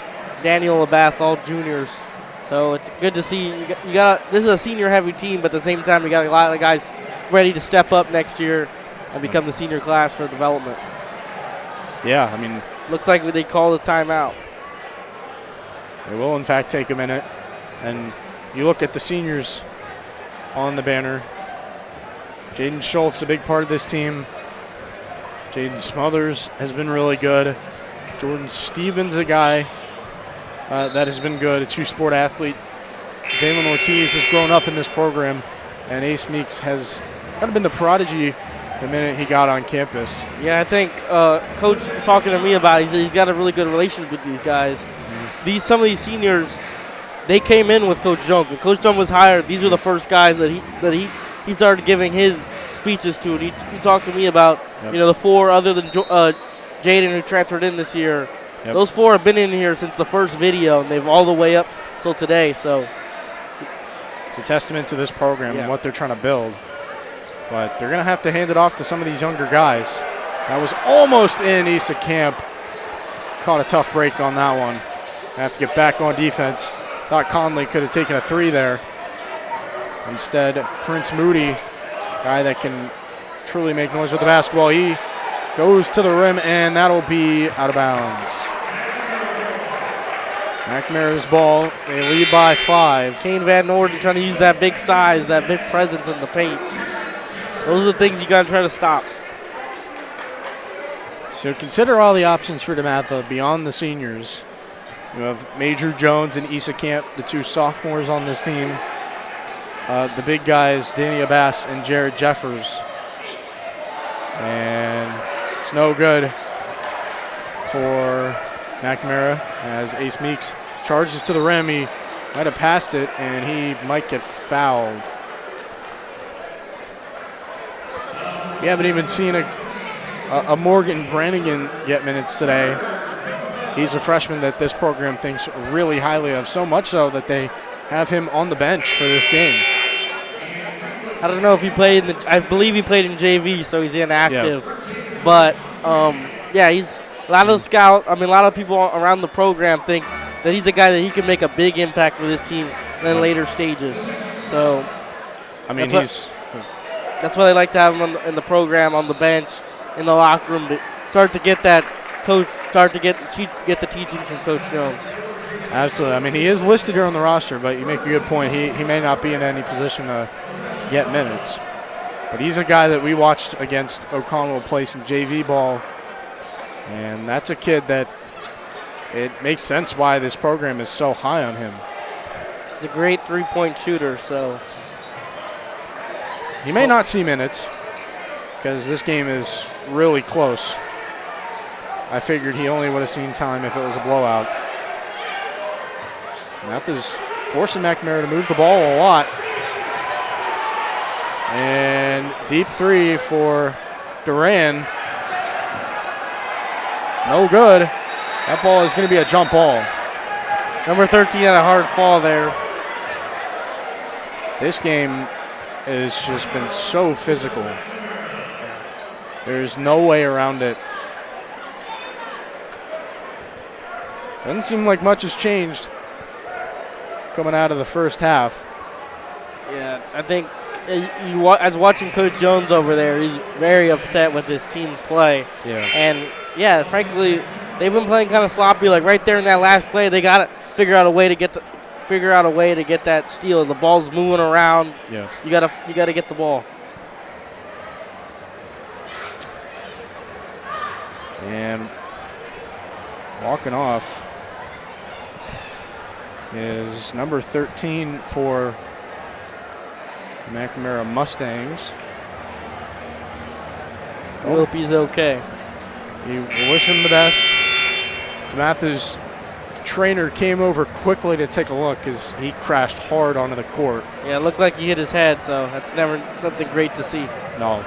Daniel Abbas, all juniors. So it's good to see. You got this is a senior heavy team, but at the same time, you got a lot of guys ready to step up next year and become the senior class for development. Yeah, I mean, looks like they called a timeout. They will, in fact, take a minute. And you look at the seniors on the banner. Jaden Schultz, a big part of this team. Jaden Smothers has been really good. Jordan Stevens, a guy that has been good, a two-sport athlete. Jalen Ortiz has grown up in this program. And Ace Meeks has kind of been the prodigy the minute he got on campus. Yeah, I think Coach talking to me about it, he said he's got a really good relationship with these guys. Some of these seniors, they came in with Coach Jones. When Coach Jones was hired, these were the first guys that he started giving his speeches to. And he talked to me about the 4 other than Jaden who transferred in this year. Yep. Those 4 have been in here since the first video, and they've all the way up till today. So it's a testament to this program and what they're trying to build. But they're going to have to hand it off to some of these younger guys. That was almost in Issa Camp. Caught a tough break on that one. Have to get back on defense. Thought Conley could have taken a 3 there. Instead, Prince Moody, guy that can truly make noise with the basketball, he goes to the rim, and that'll be out of bounds. McNamara's ball. They lead by 5. Kane Van Norden trying to use that big size, that big presence in the paint. Those are the things you got to try to stop. So consider all the options for DeMatha beyond the seniors. You have Major Jones and Issa Camp, the 2 sophomores on this team. The big guys, Danny Abbas and Jared Jeffers. And it's no good for McNamara as Ace Meeks charges to the rim. He might have passed it, and he might get fouled. We haven't even seen a Morgan Brannigan get minutes today. He's a freshman that this program thinks really highly of, so much so that they have him on the bench for this game. I don't know if he played I believe he played in JV, so he's inactive. Yeah. But, he's a lot of the scout. I mean, a lot of people around the program think that he's a guy that he can make a big impact for this team in later stages. So, I mean, that's why they like to have him in the program, on the bench, in the locker room, to start to get that coach, get the teaching from Coach Jones. Absolutely. I mean, he is listed here on the roster, but you make a good point. He may not be in any position to get minutes. But he's a guy that we watched against O'Connell play some JV ball. And that's a kid that it makes sense why this program is so high on him. He's a great three-point shooter, so. He may not see minutes because this game is really close. I figured he only would have seen time if it was a blowout. DeMatha's forcing McNamara to move the ball a lot. And deep 3 for Duran. No good. That ball is going to be a jump ball. Number 13 had a hard fall there. This game has just been so physical. There's no way around it. Doesn't seem like much has changed coming out of the first half. Yeah, I think as watching Coach Jones over there, he's very upset with his team's play. Yeah. And yeah, frankly, they've been playing kind of sloppy. Like right there in that last play, they got to figure out a way to get that steal. The ball's moving around. Yeah. You gotta get the ball. And walking off is number 13 for the McNamara Mustangs. I hope he's okay. We wish him the best. DeMatha's trainer came over quickly to take a look as he crashed hard onto the court. Yeah, it looked like he hit his head, so that's never something great to see. No.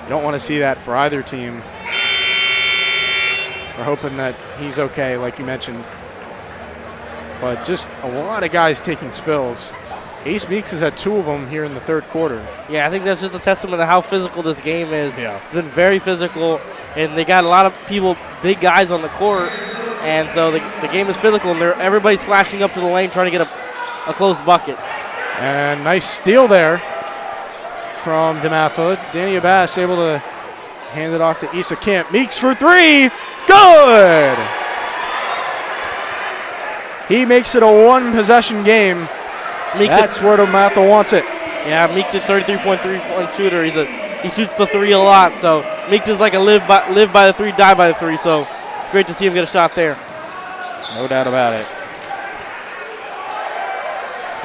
You don't want to see that for either team. We're hoping that he's okay, like you mentioned. But just a lot of guys taking spills. Ace Meeks has had 2 of them here in the third quarter. Yeah, I think that's just a testament to how physical this game is. Yeah. It's been very physical, and they got a lot of people, big guys on the court, and so the game is physical, and everybody's slashing up to the lane trying to get a close bucket. And nice steal there from DeMatha. Danny Abbas able to hand it off to Issa Camp. Meeks for 3. Good! He makes it a 1-possession game. That's where DeMatha wants it. Yeah, Meeks is a 33.3 point shooter. He shoots the 3 a lot, so Meeks is like a live by the 3, die by the 3, so it's great to see him get a shot there. No doubt about it.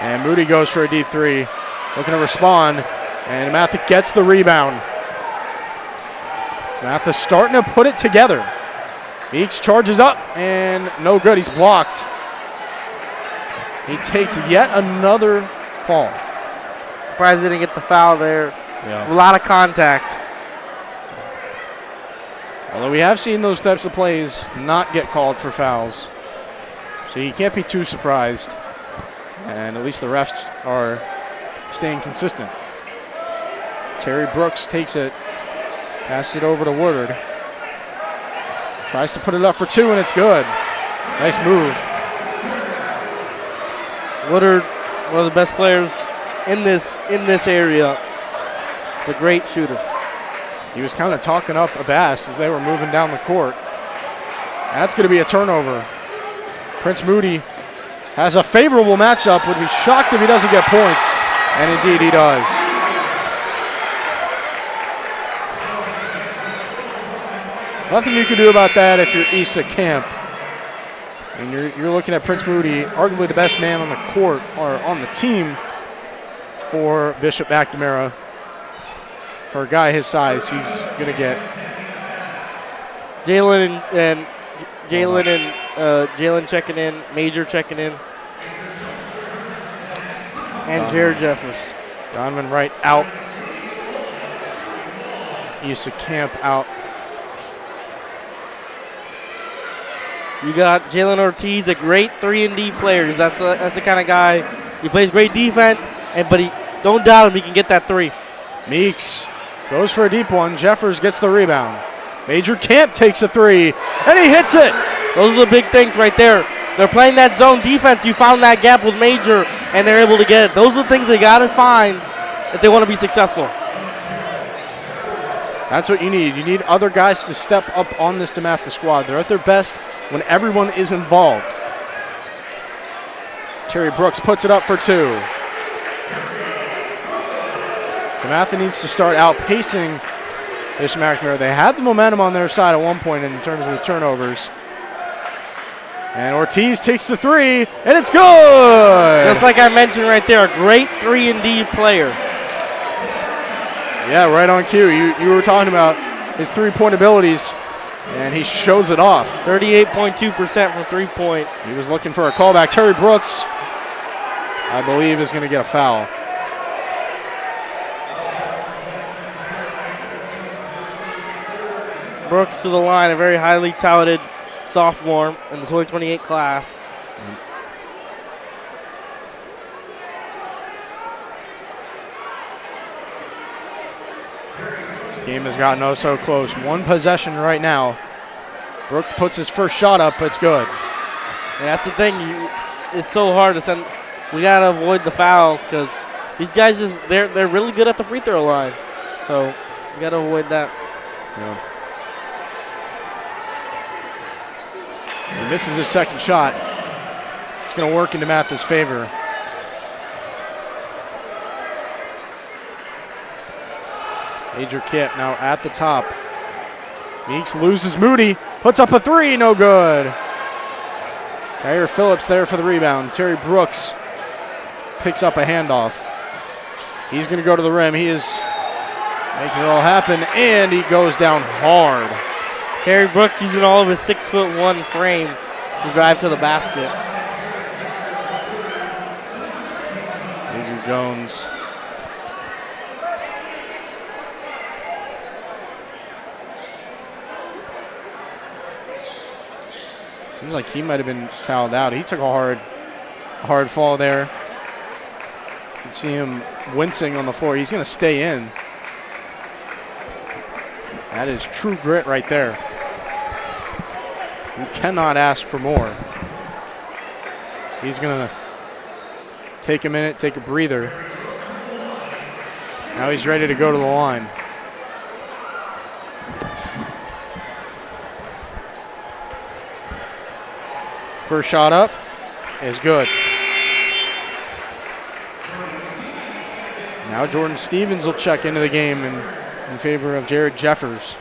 And Moody goes for a deep 3, looking to respond, and DeMatha gets the rebound. DeMatha starting to put it together. Meeks charges up, and no good. He's blocked. He takes yet another fall. Surprised he didn't get the foul there. Yeah. A lot of contact. Although we have seen those types of plays not get called for fouls. So you can't be too surprised. And at least the refs are staying consistent. Terry Brooks takes it, passes it over to Woodard. Tries to put it up for 2, and it's good. Nice move. Woodard, one of the best players in this area. He's a great shooter. He was kind of talking up Abbas as they were moving down the court. That's going to be a turnover. Prince Moody has a favorable matchup. Would be shocked if he doesn't get points. And indeed he does. Nothing you can do about that if you're Issa Camp. And you're looking at Prince Moody, arguably the best man on the court or on the team for Bishop McNamara. For a guy his size, he's going to get Jalen checking in, Major checking in, and Jared Jeffers. Donovan Wright out. Issa Camp out. You got Jalen Ortiz, a great 3-and-D player. That's the kind of guy. He plays great defense, but don't doubt him. He can get that 3. Meeks goes for a deep one. Jeffers gets the rebound. Major Camp takes a 3, and he hits it. Those are the big things right there. They're playing that zone defense. You found that gap with Major, and they're able to get it. Those are the things they got to find if they want to be successful. That's what you need. You need other guys to step up on this DeMatha squad. They're at their best when everyone is involved. Terry Brooks puts it up for 2. DeMatha needs to start outpacing Bishop McNamara. They had the momentum on their side at one point in terms of the turnovers. And Ortiz takes the 3, and it's good! Just like I mentioned right there, a great 3-and-D player. Yeah, right on cue. You were talking about his 3-point abilities, and he shows it off. 38.2% from 3-point. He was looking for a callback. Terry Brooks, I believe, is going to get a foul. Brooks to the line, a very highly touted sophomore in the 2028 class. This game has gotten oh so close. 1 possession right now. Brooks puts his first shot up, but it's good. Yeah, that's the thing. It's so hard to send. We got to avoid the fouls because these guys they're really good at the free throw line. So we got to avoid that. Yeah. He misses his second shot. It's going to work in DeMatha's favor. Major Kip now at the top. Meeks loses Moody, puts up a three, no good. Kyer Phillips there for the rebound. Terry Brooks picks up a handoff. He's going to go to the rim. He is making it all happen, and he goes down hard. Terry Brooks using all of his 6'1" frame to drive to the basket. Major Jones. Seems like he might have been fouled out. He took a hard fall there. You can see him wincing on the floor. He's going to stay in. That is true grit right there. You cannot ask for more. He's going to take a minute, take a breather. Now he's ready to go to the line. First shot up is good. Now Jordan Stevens will check into the game in favor of Jared Jeffers.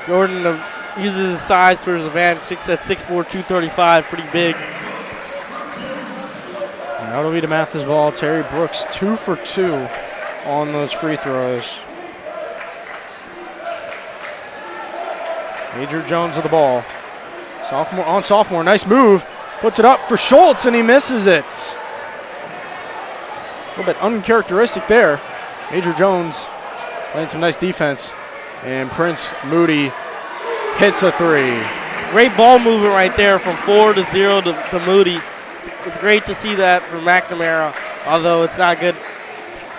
Jordan uses his size for his advantage, at 6'4", 235, pretty big. Now it'll be DeMatha's ball. Terry Brooks 2 for 2 on those free throws. Major Jones with the ball. Sophomore, nice move. Puts it up for Schultz, and he misses it. A little bit uncharacteristic there. Major Jones playing some nice defense. And Prince Moody hits a three. Great ball movement right there from 4 to 0 to Moody. It's great to see that from McNamara, although it's not good.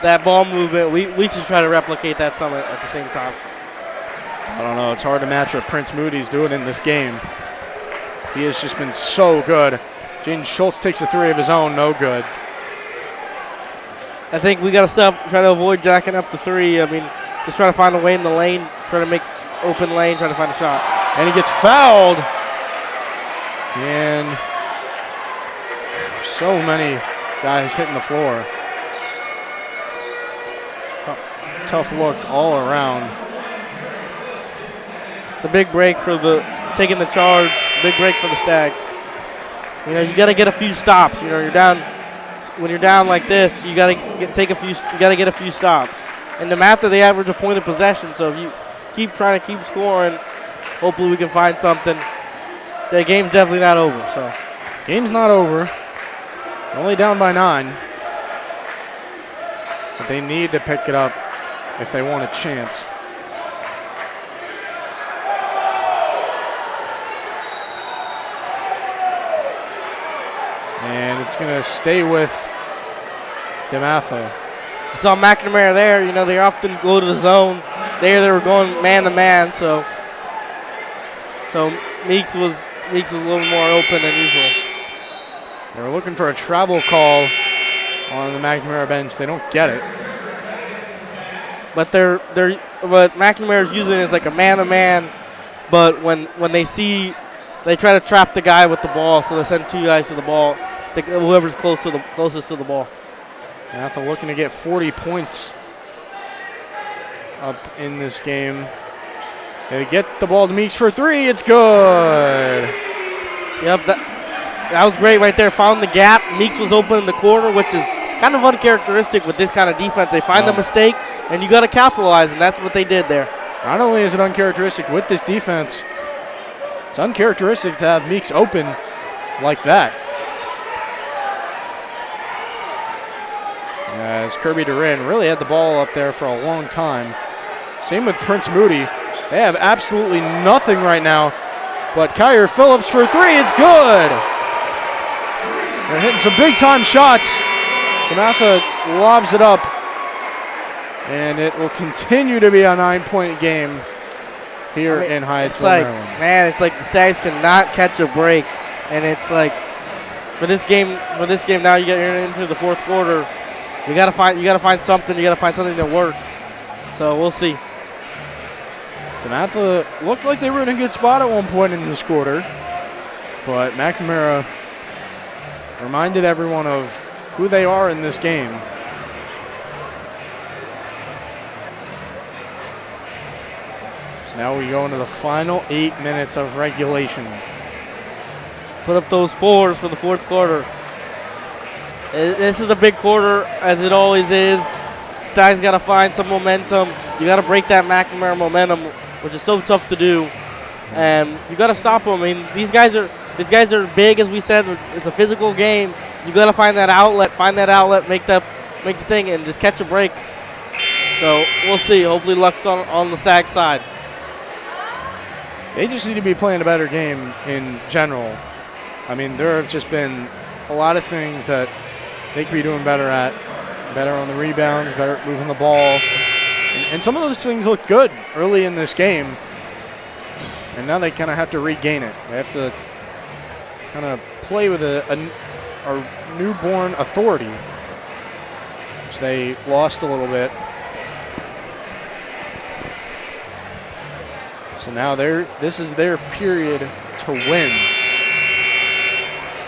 That ball movement, we should try to replicate that some at the same time. I don't know. It's hard to match what Prince Moody's doing in this game. He has just been so good. Jaden Schultz takes a three of his own, no good. I think we got to try to avoid jacking up the three. I mean, just try to find a way in the lane, try to make open lane, try to find a shot. And he gets fouled. And so many guys hitting the floor. Tough look all around. It's a big break for taking the charge. Big break for the Stags. You know, you got to get a few stops. You know, when you're down like this, you got to get a few stops. And DeMatha, they average a point of possession. So if you keep trying to keep scoring, hopefully we can find something. The game's definitely not over. So game's not over. Only down by 9. But they need to pick it up if they want a chance. And it's going to stay with DeMatha. You saw McNamara there. You know, they often go to the zone. There they were going man-to-man, so Meeks was a little more open than usual. They were looking for a travel call on the McNamara bench. They don't get it. But what McNamara's using is like a man-to-man, but when they try to trap the guy with the ball, so they send 2 guys to the ball. Whoever's closest to the ball. DeMatha looking to get 40 points up in this game. They get the ball to Meeks for 3. It's good. Yep, that was great right there. Found the gap. Meeks was open in the corner, which is kind of uncharacteristic with this kind of defense. They find the mistake, and you got to capitalize, and that's what they did there. Not only is it uncharacteristic with this defense, it's uncharacteristic to have Meeks open like that. As Kirby Duran really had the ball up there for a long time. Same with Prince Moody. They have absolutely nothing right now. But Kyer Phillips for 3, it's good. They're hitting some big-time shots. DeMatha lobs it up. And it will continue to be a 9-point game here in Hyattsville, Maryland. Man, it's like the Stags cannot catch a break. And it's like, for this game now, you're into the fourth quarter. You gotta find something. You gotta find something that works. So we'll see. DeMatha looked like they were in a good spot at one point in this quarter, but McNamara reminded everyone of who they are in this game. So now we go into the final 8 minutes of regulation. Put up those fours for the fourth quarter. This is a big quarter, as it always is. Stag's got to find some momentum. You got to break that McNamara momentum, which is so tough to do. And you got to stop them. I mean, these guys are big, as we said. It's a physical game. You got to find that outlet, make the thing, and just catch a break. So we'll see. Hopefully, luck's on the Stag side. They just need to be playing a better game in general. I mean, there have just been a lot of things that they could be doing better at. Better on the rebounds, better at moving the ball. And some of those things look good early in this game. And now they kind of have to regain it. They have to kind of play with a newborn authority, which they lost a little bit. So now this is their period to win.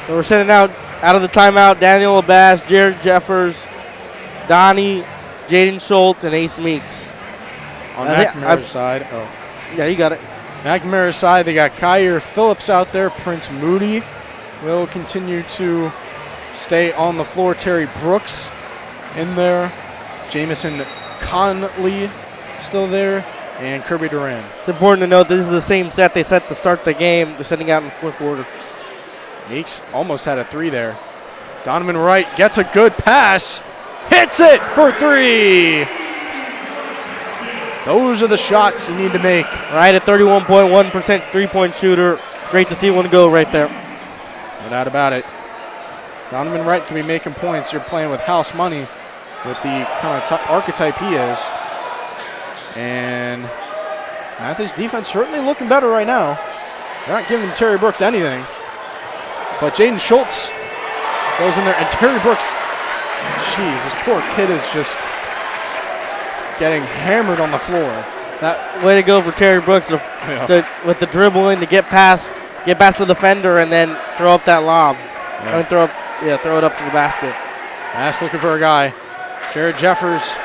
So we're sending out of the timeout Daniel Abbas, Jared Jeffers, Donnie, Jaden Schultz, and Ace Meeks. On McNamara's side. Oh. Yeah, you got it. McNamara's side, they got Kyer Phillips out there. Prince Moody will continue to stay on the floor. Terry Brooks in there. Jamison Conley still there. And Kirby Duran. It's important to note this is the same set they set to start the game. They're sending out in the fourth quarter. Meeks almost had a three there. Donovan Wright gets a good pass. Hits it for three. Those are the shots you need to make. Right at 31.1% three-point shooter. Great to see one go right there. No doubt about it. Donovan Wright can be making points. You're playing with house money with the kind of archetype he is. And Matthew's defense certainly looking better right now. They're not giving Terry Brooks anything. But Jaden Schultz goes in there. And Terry Brooks, jeez, this poor kid is just getting hammered on the floor. That way to go for Terry Brooks with the dribbling to get past the defender and then throw up that lob. Yeah. I mean, throw it up to the basket. Ash looking for a guy. Jared Jeffers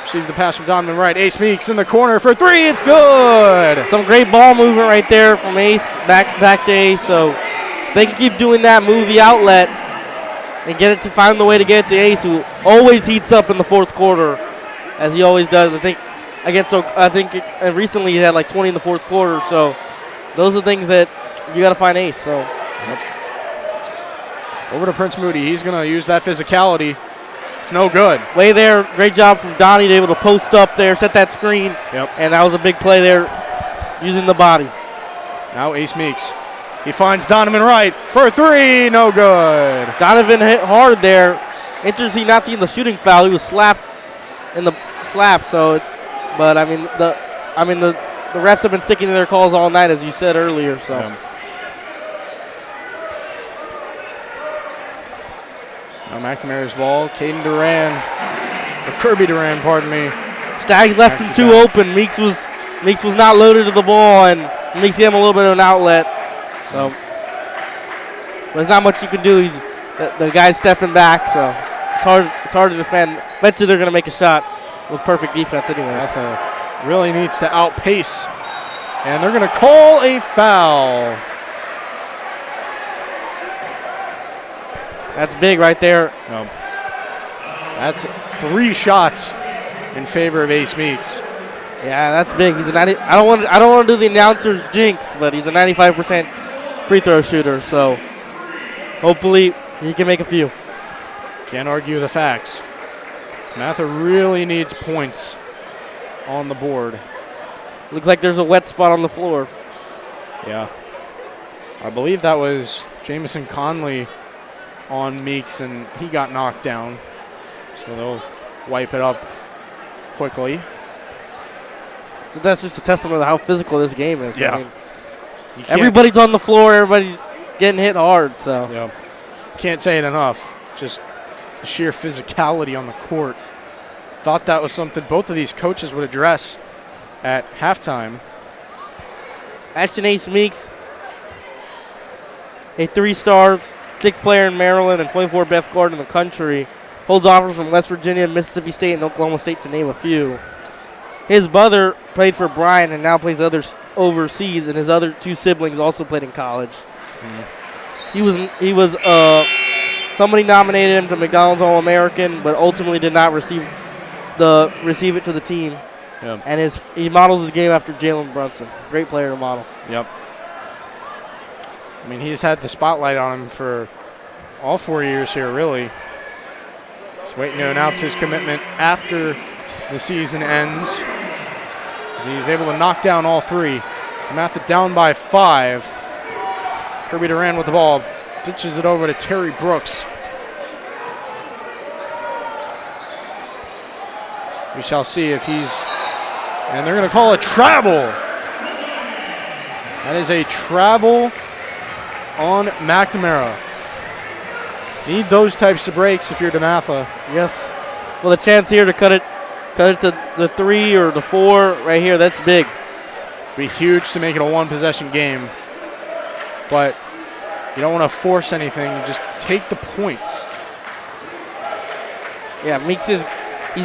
receives the pass from Donovan Wright. Ace Meeks in the corner for three. It's good. Some great ball movement right there from Ace back to Ace. So they can keep doing that, move the outlet, and find the way to get it to Ace, who always heats up in the fourth quarter, as he always does. I think recently he had like 20 in the fourth quarter. So those are things that you got to find Ace. So over to Prince Moody. He's going to use that physicality. It's no good. Way there. Great job from Donnie to be able to post up there, set that screen. Yep. And that was a big play there using the body. Now Ace Meeks. He finds Donovan Wright for a three. No good. Donovan hit hard there. Interesting not seeing the shooting foul. He was slapped in the slap. So, the refs have been sticking to their calls all night, as you said earlier. So. Yeah. Now McNamara's ball. Caden Duran, or Kirby Duran, pardon me. Stags left him too open. Meeks was not loaded to the ball, and Meeks gave him a little bit of an outlet. So, but there's not much you can do. The guy's stepping back, so it's hard to defend. Bet you they're going to make a shot with perfect defense anyways. DeMatha really needs to outpace, and they're going to call a foul. That's big right there. No. That's 3 shots in favor of Ace Meeks. Yeah, that's big. He's a 90. I don't want to do the announcer's jinx, but he's a 95% free throw shooter. So hopefully he can make a few. Can't argue the facts. DeMatha really needs points on the board. Looks like there's a wet spot on the floor. Yeah. I believe that was Jamison Conley on Meeks, and he got knocked down. So they'll wipe it up quickly. So that's just a testament of how physical this game is. Yeah. I mean, everybody's on the floor. Everybody's getting hit hard. So yeah. Can't say it enough. Just the sheer physicality on the court. Thought that was something both of these coaches would address at halftime. Ashton Ace Meeks, a 3-star, 6th player in Maryland and 24 best guard in the country. Holds offers from West Virginia, Mississippi State, and Oklahoma State, to name a few. His brother played for Bryant and now plays overseas, and his other 2 siblings also played in college. He was somebody nominated him to McDonald's All-American, but ultimately did not receive it to the team. Yep. And he models his game after Jalen Brunson. Great player to model. Yep. I mean, he's had the spotlight on him for all 4 years here, really. He's waiting to announce his commitment after the season ends. He's able to knock down all 3. DeMatha down by 5. Kirby Duran with the ball. Ditches it over to Terry Brooks. We shall see if he's... And they're going to call a travel. That is a travel on McNamara. Need those types of breaks if you're DeMatha. Yes. Well, a chance here to cut it to the 3 or the 4 right here. That's big. Be huge to make it a 1-possession game. But you don't want to force anything. You just take the points. Yeah, Meeks he's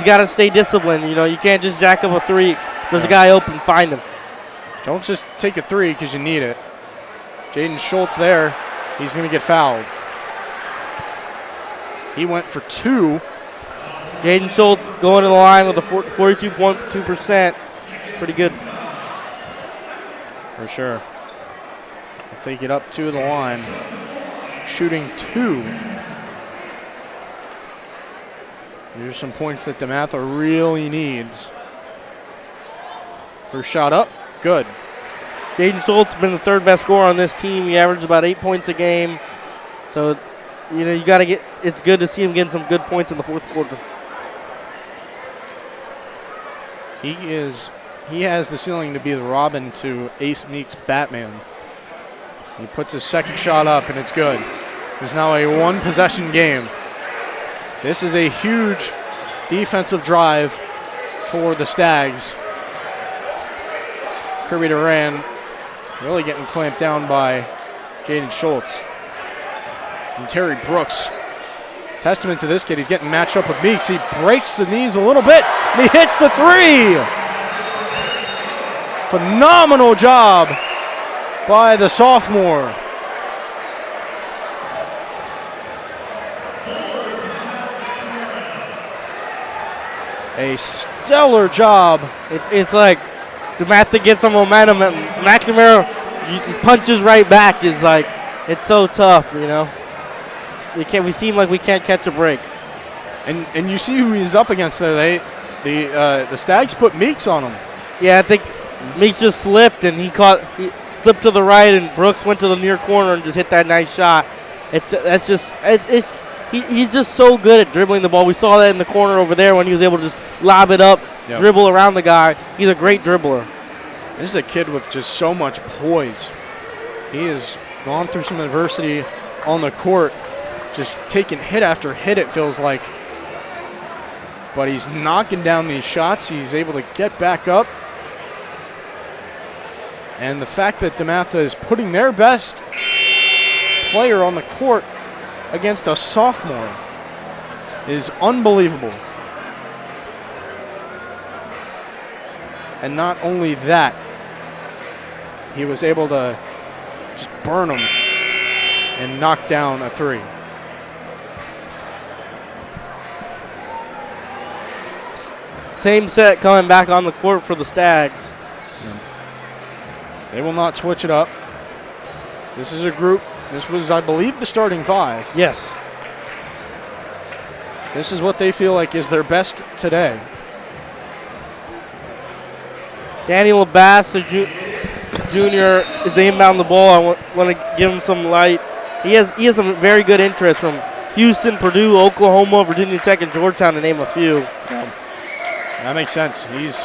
got to stay disciplined. You know, you can't just jack up a 3. If there's a guy open, find him. Don't just take a 3 because you need it. Jaden Schultz there. He's going to get fouled. He went for 2. Jaden Schultz going to the line with a 42.2%. Pretty good. For sure. I'll take it up to the line. Shooting 2. Here's some points that DeMatha really needs. First shot up. Good. Jaden Schultz has been the 3rd best scorer on this team. He averages about 8 points a game. So, you know, it's good to see him getting some good points in the 4th quarter. He has the ceiling to be the Robin to Ace Meeks Batman. He puts his 2nd shot up and it's good. It's now a 1-possession game. This is a huge defensive drive for the Stags. Kirby Duran really getting clamped down by Jaden Schultz. And Terry Brooks, testament to this kid, he's getting matched up with Meeks. He breaks the knees a little bit, and he hits the 3. Phenomenal job by the sophomore. A stellar job. It's like DeMatha gets some momentum, and McNamara punches right back. Is like, it's so tough, you know. We seem like we can't catch a break. And you see who he's up against there. The Stags put Meeks on him. Yeah, I think Meeks just slipped, and he slipped to the right, and Brooks went to the near corner and just hit that nice shot. He's just so good at dribbling the ball. We saw that in the corner over there when he was able to just lob it up, dribble around the guy. He's a great dribbler. This is a kid with just so much poise. He has gone through some adversity on the court, just taking hit after hit, it feels like. But he's knocking down these shots. He's able to get back up. And the fact that DeMatha is putting their best player on the court against a sophomore is unbelievable. And not only that, he was able to just burn him and knock down a 3. Same set coming back on the court for the Stags. They will not switch it up. This is a group. This was, I believe, the starting 5. Yes. This is what they feel like is their best today. Daniel Bass, the junior, is the inbound the ball. I want to give him some light. He has some very good interest from Houston, Purdue, Oklahoma, Virginia Tech, and Georgetown, to name a few. That makes sense. He's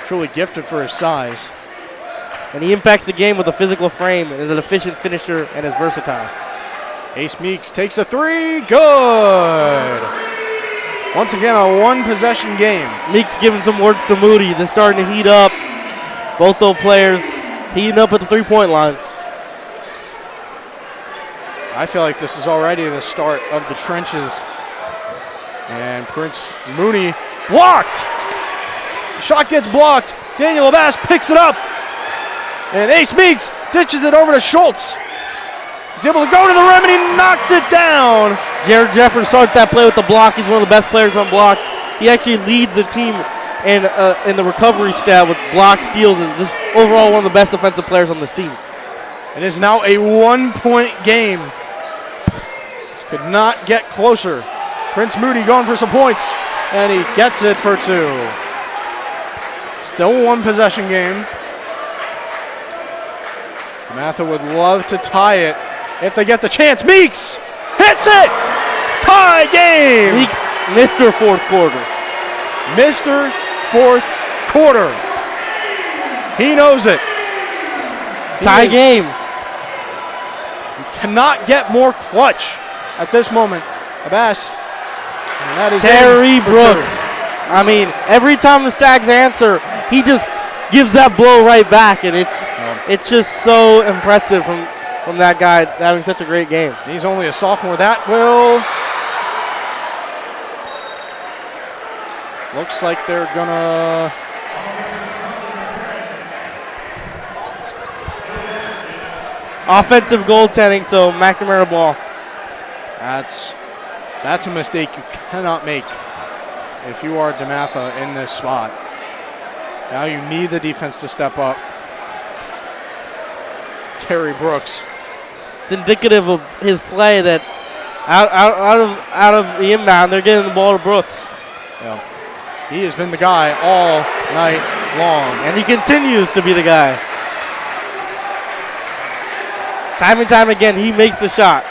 truly gifted for his size. And he impacts the game with a physical frame and is an efficient finisher and is versatile. Ace Meeks takes a 3. Good. Once again, a 1-possession game. Meeks giving some words to Moody. They're starting to heat up. Both those players heating up at the three-point line. I feel like this is already the start of the trenches. And Prince Mooney blocked. Shot gets blocked. Daniel Abass picks it up. And Ace Meeks ditches it over to Schultz. He's able to go to the rim and he knocks it down. Jared Jeffers started that play with the block. He's one of the best players on blocks. He actually leads the team in the recovery stat with block steals. Is just overall one of the best defensive players on this team. It is now a 1-point game. This could not get closer. Prince Mooney going for some points, and he gets it for 2. Still a 1-possession game. DeMatha would love to tie it if they get the chance. Meeks hits it! Tie game! Meeks, Mr. Fourth Quarter. Mr. Fourth Quarter. He knows it. Tie game. You cannot get more clutch at this moment. Abass. And that is Terry in for Brooks. 2. I mean, every time the Stags answer, he just gives that blow right back, and it's just so impressive from that guy having such a great game. He's only a sophomore. That will... Looks like they're gonna... Offensive goaltending, so McNamara ball. That's a mistake you cannot make if you are DeMatha in this spot. Now you need the defense to step up. Terry Brooks. It's indicative of his play that out of the inbound, they're getting the ball to Brooks. Yeah. He has been the guy all night long. And he continues to be the guy. Time and time again, he makes the shot.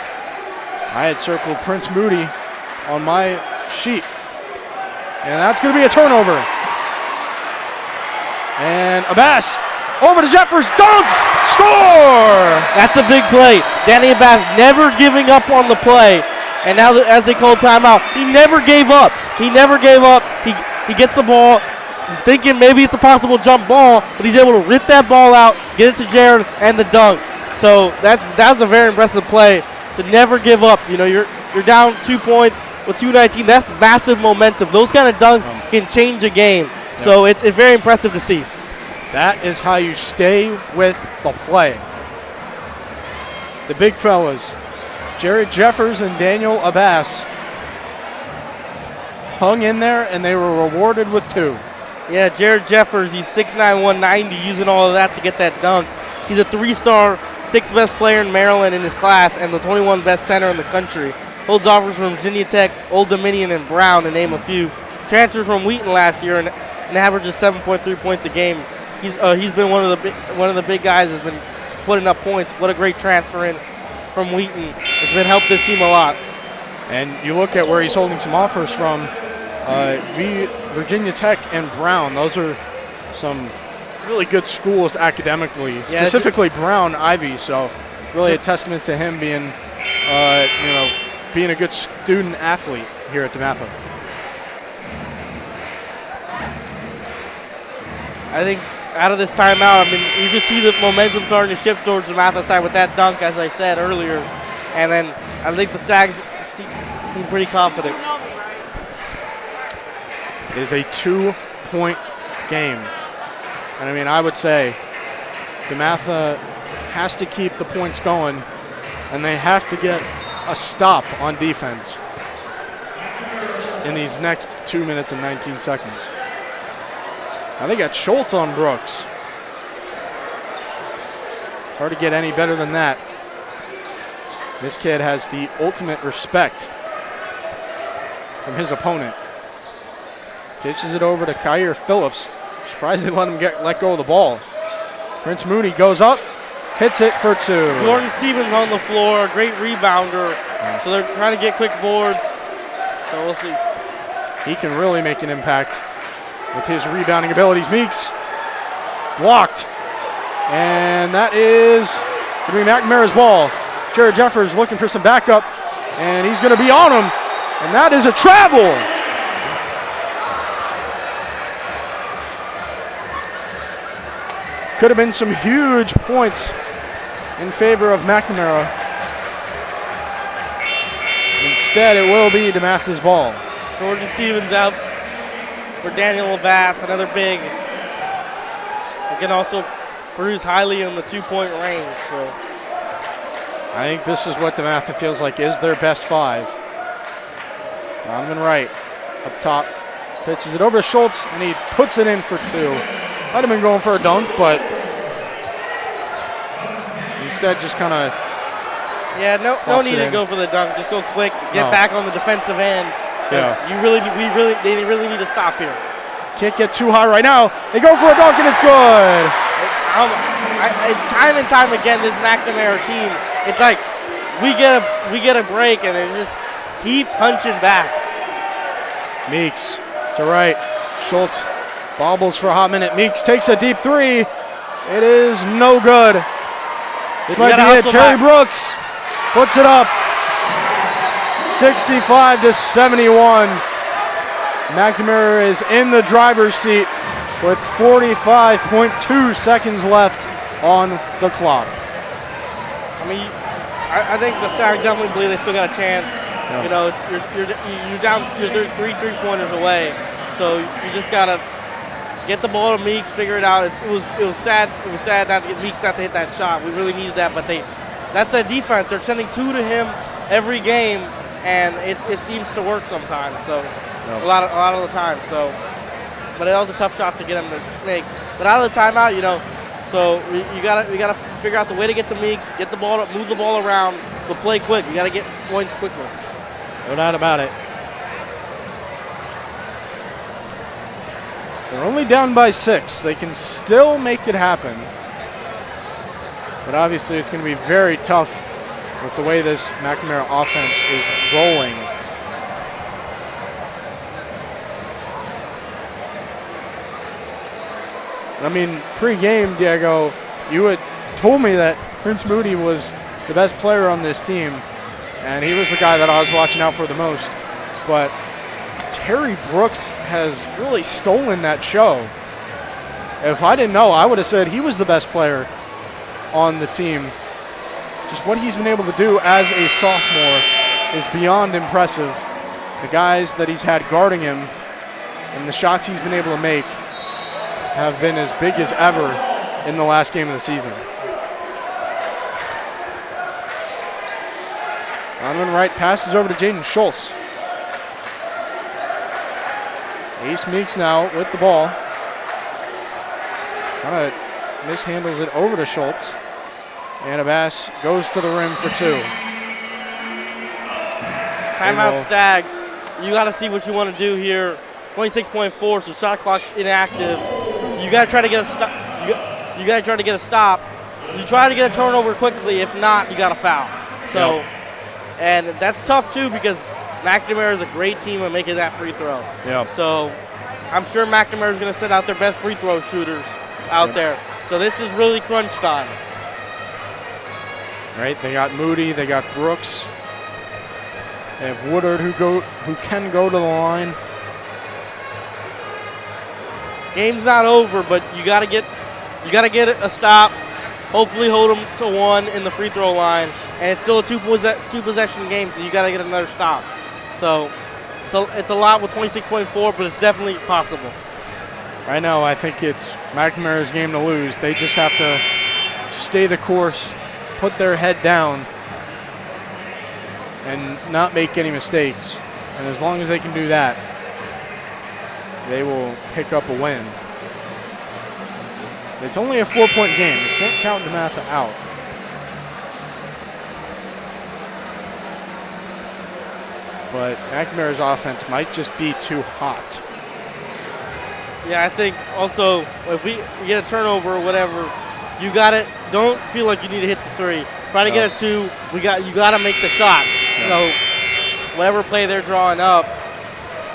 I had circled Prince Moody on my sheet. And that's going to be a turnover. And Abass over to Jeffers, dunks, score! That's a big play. Danny Abass never giving up on the play. And now as they call timeout, he never gave up. He never gave up. He gets the ball, thinking maybe it's a possible jump ball, but he's able to rip that ball out, get it to Jared, and the dunk. So that was a very impressive play to never give up. You know, you're down 2 points with 2:19. That's massive momentum. Those kind of dunks can change a game. Yep. So it's very impressive to see. That is how you stay with the play. The big fellas, Jared Jeffers and Daniel Abass, hung in there, and they were rewarded with 2. Yeah, Jared Jeffers, he's 6'9", 190, using all of that to get that dunk. He's a 3-star, 6th best player in Maryland in his class, and the 21 best center in the country. Holds offers from Virginia Tech, Old Dominion, and Brown, to name a few. Transferred from Wheaton last year and averages 7.3 points a game. He's been one of the big guys that's been putting up points. What a great transfer in from Wheaton. It's been helped this team a lot. And you look at where he's holding some offers from, Virginia Tech and Brown. Those are some really good schools academically, specifically Brown Ivy. So really a testament to him being, being a good student athlete here at DeMatha. I think out of this timeout, I mean, you can see the momentum starting to shift towards the DeMatha side with that dunk, as I said earlier. And then I think the Stags seem pretty confident. It is a 2-point game. And I mean, I would say DeMatha has to keep the points going, and they have to get a stop on defense in these next 2 minutes and 19 seconds. Now they got Schultz on Brooks. Hard to get any better than that. This kid has the ultimate respect from his opponent. Ditches it over to Kyer Phillips. Surprised they let him let go of the ball. Prince Mooney goes up, hits it for 2. Jordan Stevens on the floor, a great rebounder. So they're trying to get quick boards. So we'll see. He can really make an impact with his rebounding abilities. Meeks blocked. And that is going to be McNamara's ball. Jared Jeffers looking for some backup, and he's going to be on him. And that is a travel. could have been some huge points in favor of McNamara. Instead, it will be DeMatha's ball. Jordan Stevens out for Daniel Bass, another big. He can also produce highly in the 2-point range. So I think this is what DeMatha feels like is their best 5. Donovan Wright up top, pitches it over to Schultz, and he puts it in for 2. Might have been going for a dunk, but instead just kind of no need to go for the dunk. Just go quick, get back on the defensive end. Yeah. They really need to stop here. Can't get too high right now. They go for a dunk, and it's good. Time and time again, this McNamara team, it's like we get a break, and they just keep punching back. Meeks to right. Schultz bobbles for a hot minute. Meeks takes a deep 3. It is no good. It might be it. Terry Brooks puts it up. 65-71. McNamara is in the driver's seat with 45.2 seconds left on the clock. I mean, I think the Stars definitely believe they still got a chance. Yeah. You know, you're down, you're 3 3-pointers away, so you just gotta get the ball to Meeks, figure it out. It was sad. It was sad not to get Meeks not to hit that shot. We really needed that, but that's that defense. They're sending 2 to him every game, and it seems to work sometimes. So a lot of the time. So, but it was a tough shot to get him to make. But out of the timeout, you know, so we gotta figure out the way to get to Meeks, get the ball, move the ball around, but play quick. You gotta get points quickly. No doubt about it. They're only down by 6. They can still make it happen. But obviously it's going to be very tough with the way this McNamara offense is rolling. I mean, pre-game, Diego, you had told me that Prince Moody was the best player on this team, and he was the guy that I was watching out for the most. But Terry Brooks has really stolen that show. If I didn't know, I would have said he was the best player on the team. Just what he's been able to do as a sophomore is beyond impressive. The guys that he's had guarding him and the shots he's been able to make have been as big as ever in the last game of the season. Donovan Wright passes over to Jaden Schultz. Ace Meeks now with the ball. Kind of mishandles it over to Schultz. And Abbas goes to the rim for 2. Timeout Stags. You got to see what you want to do here. 26.4, so shot clock's inactive. You got to try to get a stop. You got to try to get a stop. You try to get a turnover quickly. If not, you got to foul. So, and that's tough too because McNamara is a great team at making that free throw. Yep. So I'm sure McNamara is going to send out their best free throw shooters out there. So this is really crunch time. Right, they got Moody, they got Brooks. They have Woodard who can go to the line. Game's not over, but you got to get a stop. Hopefully hold them to 1 in the free throw line, and it's still a two possession game, so you got to get another stop. So it's a lot with 26.4, but it's definitely possible. Right now, I think it's McNamara's game to lose. They just have to stay the course, put their head down, and not make any mistakes. And as long as they can do that, they will pick up a win. It's only a 4-point game. You can't count DeMatha out. But McNamara's offense might just be too hot. Yeah, I think also if we get a turnover or whatever, you don't feel like you need to hit the 3. Try to get a 2. You got to make the shot. So whatever play they're drawing up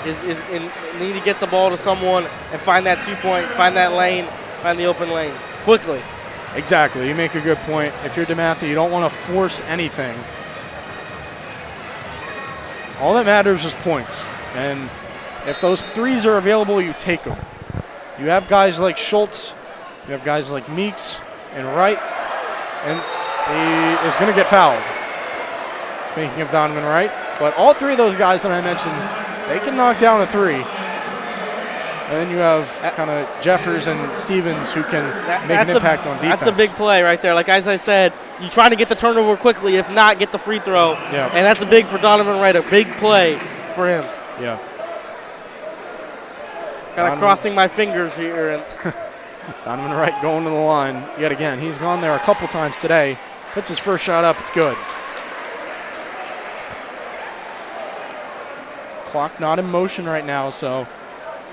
need to get the ball to someone and find that 2-point, find that lane, find the open lane quickly. Exactly. You make a good point. If you're DeMatha, you don't want to force anything. All that matters is points. And if those 3s are available, you take them. You have guys like Schultz You have guys like Meeks and Wright, and he is going to get fouled. Speaking of Donovan Wright, but all three of those guys that I mentioned, they can knock down a three. And then you have kind of Jeffers and Stevens who can make an impact on defense. That's a big play right there. Like as I said, you try to get the turnover quickly, if not, get the free throw. Yeah. And that's a big for Donovan Wright, a big play for him. Yeah. Kind of crossing my fingers here. And Donovan Wright going to the line yet again. He's gone there a couple times today. Puts his first shot up. It's good. Clock not in motion right now, so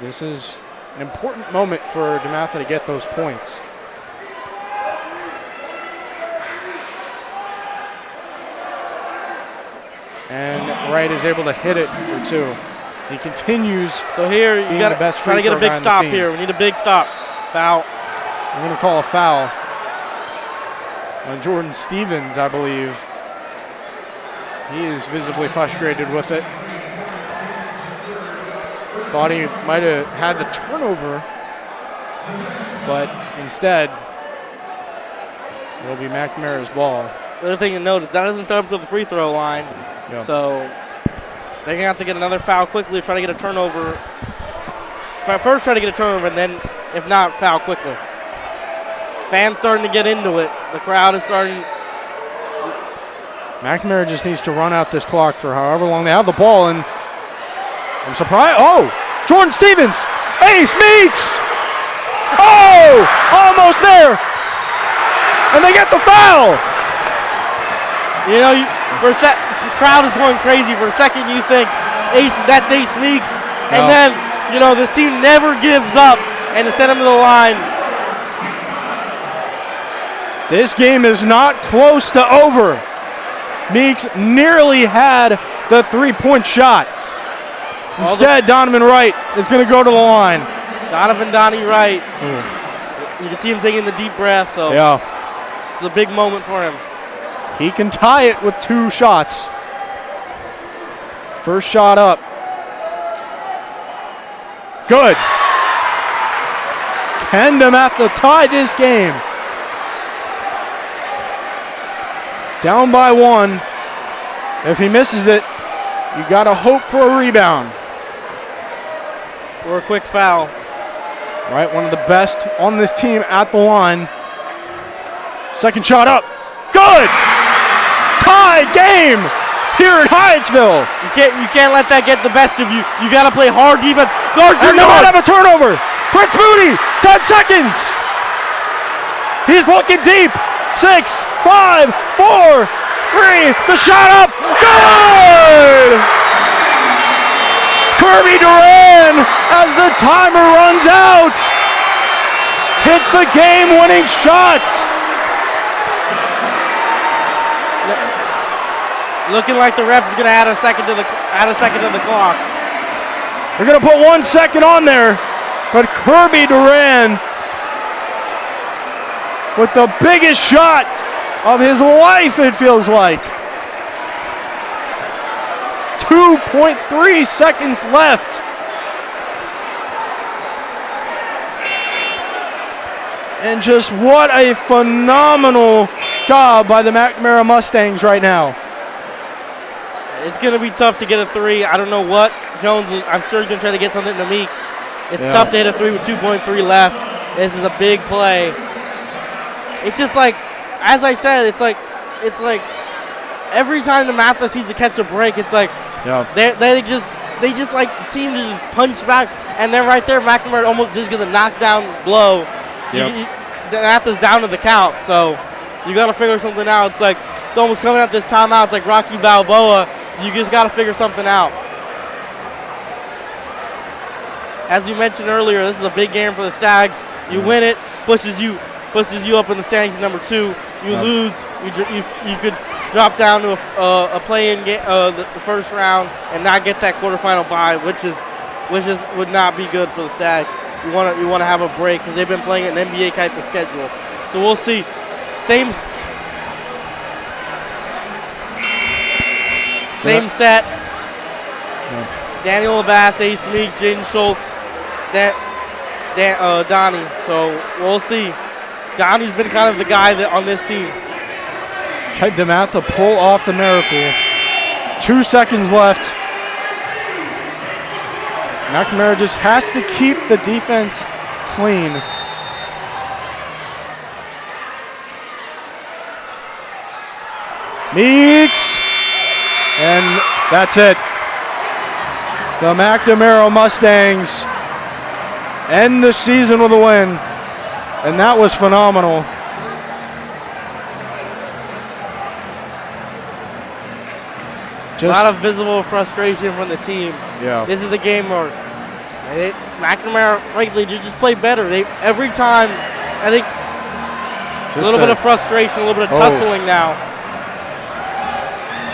this is an important moment for DeMatha to get those points. And Wright is able to hit it for two. He continues. So here you got to try to get a big stop here. We need a big stop. Foul. I'm going to call a foul on Jordan Stevens, I believe. He is visibly frustrated with it. Thought he might have had the turnover, but instead, it'll be McNamara's ball. The other thing to note is that doesn't throw up to the free throw line. Yep. So they're going to have to get another foul quickly, try to get a turnover. First try to get a turnover, and then, if not, foul quickly. Fans starting to get into it. The crowd is starting. McNamara just needs to run out this clock for however long they have the ball, and I'm surprised. Oh, Jordan Stevens, ace, Meeks. Oh, almost there. And they get the foul. You know, the crowd is going crazy. For a second, you think that's Ace Meeks. And then, you know, this team never gives up, and to send him to the line. This game is not close to over. Meeks nearly had the three-point shot. Instead, Donovan Wright is going to go to the line. Donnie Wright. You can see him taking the deep breath, so it's a big moment for him. He can tie it with two shots. First shot up. Good. Can DeMatha tie this game? Down by one. If he misses it, you got to hope for a rebound. Or a quick foul. Right, one of the best on this team at the line. Second shot up. Good! Tie game here in Hyattsville. You can't let that get the best of you. You got to play hard defense. Guard your And they might yard. have a turnover. Prince Moody, 10 seconds. He's looking deep. 6, 5, 4, 3. The shot up. Good! Kirby Duran, as the timer runs out, hits the game-winning shot. Looking like the ref is going to add a second to the clock. They're going to put 1 second on there, but Kirby Duran with the biggest shot of his life, it feels like. 2.3 seconds left. And just what a phenomenal job by the McNamara Mustangs right now. It's going to be tough to get a three. I don't know what Jones is. I'm sure he's going to try to get something to Meeks. It's tough to hit a three with 2.3 left. This is a big play. It's just like, as I said, it's like every time DeMatha seems to catch a break, it's like they just like seem to just punch back, and then right there, McNamara almost just gets a knockdown blow. DeMatha's down to the count, so you got to figure something out. It's like it's almost coming out this timeout. It's like Rocky Balboa. You just got to figure something out. As you mentioned earlier, this is a big game for the Stags. You win it, pushes you up in the standings at number 2. You lose, you could drop down to a play-in game, the first round, and not get that quarterfinal bye, which would not be good for the Stags. You want to have a break because they've been playing an NBA type of schedule. So we'll see. Same set. Daniel Abbas, Ace Meeks, Jaden Schultz. Donnie. So we'll see. Donnie's been kind of the guy on this team. Can DeMatha pull off the miracle? 2 seconds left. McNamara just has to keep the defense clean. Meeks. And that's it. The McNamara Mustangs end the season with a win. And that was phenomenal. A lot of visible frustration from the team. Yeah. This is a game where McNamara, frankly, they just play better. Every time, I think, a little bit of frustration, a little bit of tussling now.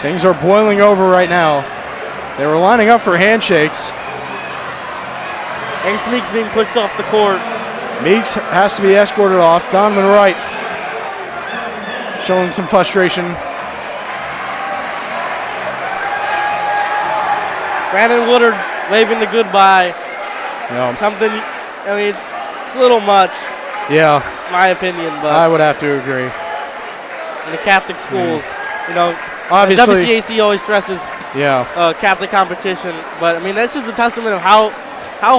Things are boiling over right now. They were lining up for handshakes. Ace Meeks being pushed off the court. Meeks has to be escorted off. Donovan Wright showing some frustration. Brandon Woodard waving the goodbye. Yeah. Something, I mean, it's a little much. Yeah. In my opinion, but I would have to agree. In the Catholic schools, you know, obviously, WCAC always stresses Catholic competition, but I mean, that's just a testament of how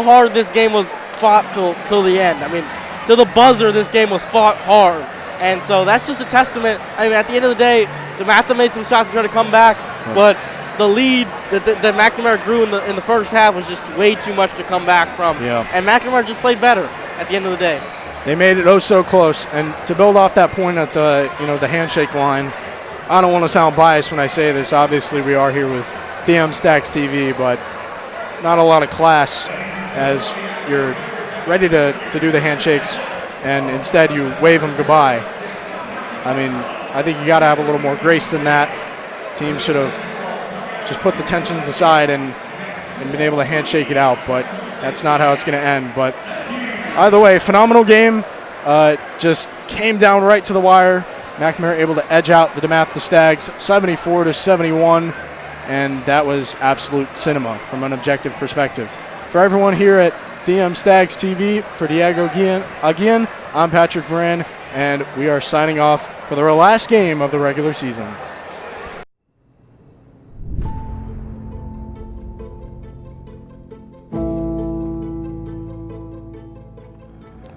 hard this game was fought till the end. I mean, to the buzzer, this game was fought hard, and so that's just a testament. I mean, at the end of the day, DeMatha made some shots to try to come back, but the lead that McNamara grew in the first half was just way too much to come back from. Yeah. And McNamara just played better at the end of the day. They made it oh so close. And to build off that point at the handshake line, I don't want to sound biased when I say this. Obviously, we are here with DM Stacks TV, but not a lot of class as you're ready to do the handshakes, and instead you wave them goodbye. I mean, I think you got to have a little more grace than that. Team should have just put the tensions aside and been able to handshake it out, but that's not how it's going to end. But either way, phenomenal game. Just came down right to the wire. McNamara able to edge out the DeMatha Stags 74-71, and that was absolute cinema from an objective perspective. For everyone here at DM Stags TV, for Diego Aguillen, I'm Patrick Moran, and we are signing off for the last game of the regular season.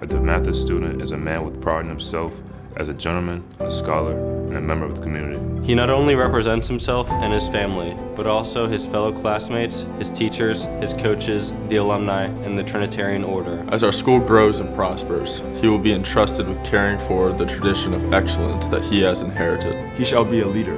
A DeMatha student is a man with pride in himself as a gentleman, a scholar, and a member of the community. He not only represents himself and his family, but also his fellow classmates, his teachers, his coaches, the alumni, and the Trinitarian Order. As our school grows and prospers, he will be entrusted with caring for the tradition of excellence that he has inherited. He shall be a leader,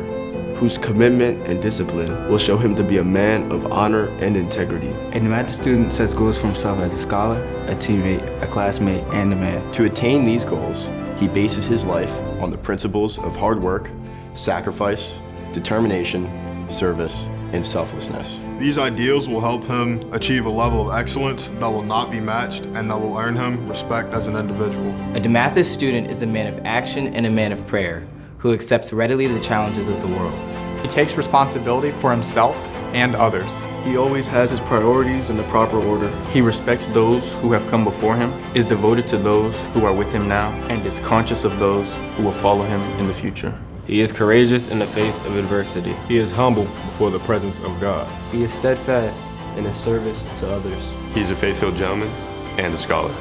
whose commitment and discipline will show him to be a man of honor and integrity. A DeMatha student sets goals for himself as a scholar, a teammate, a classmate, and a man. To attain these goals, he bases his life on the principles of hard work, sacrifice, determination, service, and selflessness. These ideals will help him achieve a level of excellence that will not be matched and that will earn him respect as an individual. A DeMatha student is a man of action and a man of prayer, who accepts readily the challenges of the world. He takes responsibility for himself and others. He always has his priorities in the proper order. He respects those who have come before him, is devoted to those who are with him now, and is conscious of those who will follow him in the future. He is courageous in the face of adversity. He is humble before the presence of God. He is steadfast in his service to others. He's a faith-filled gentleman and a scholar.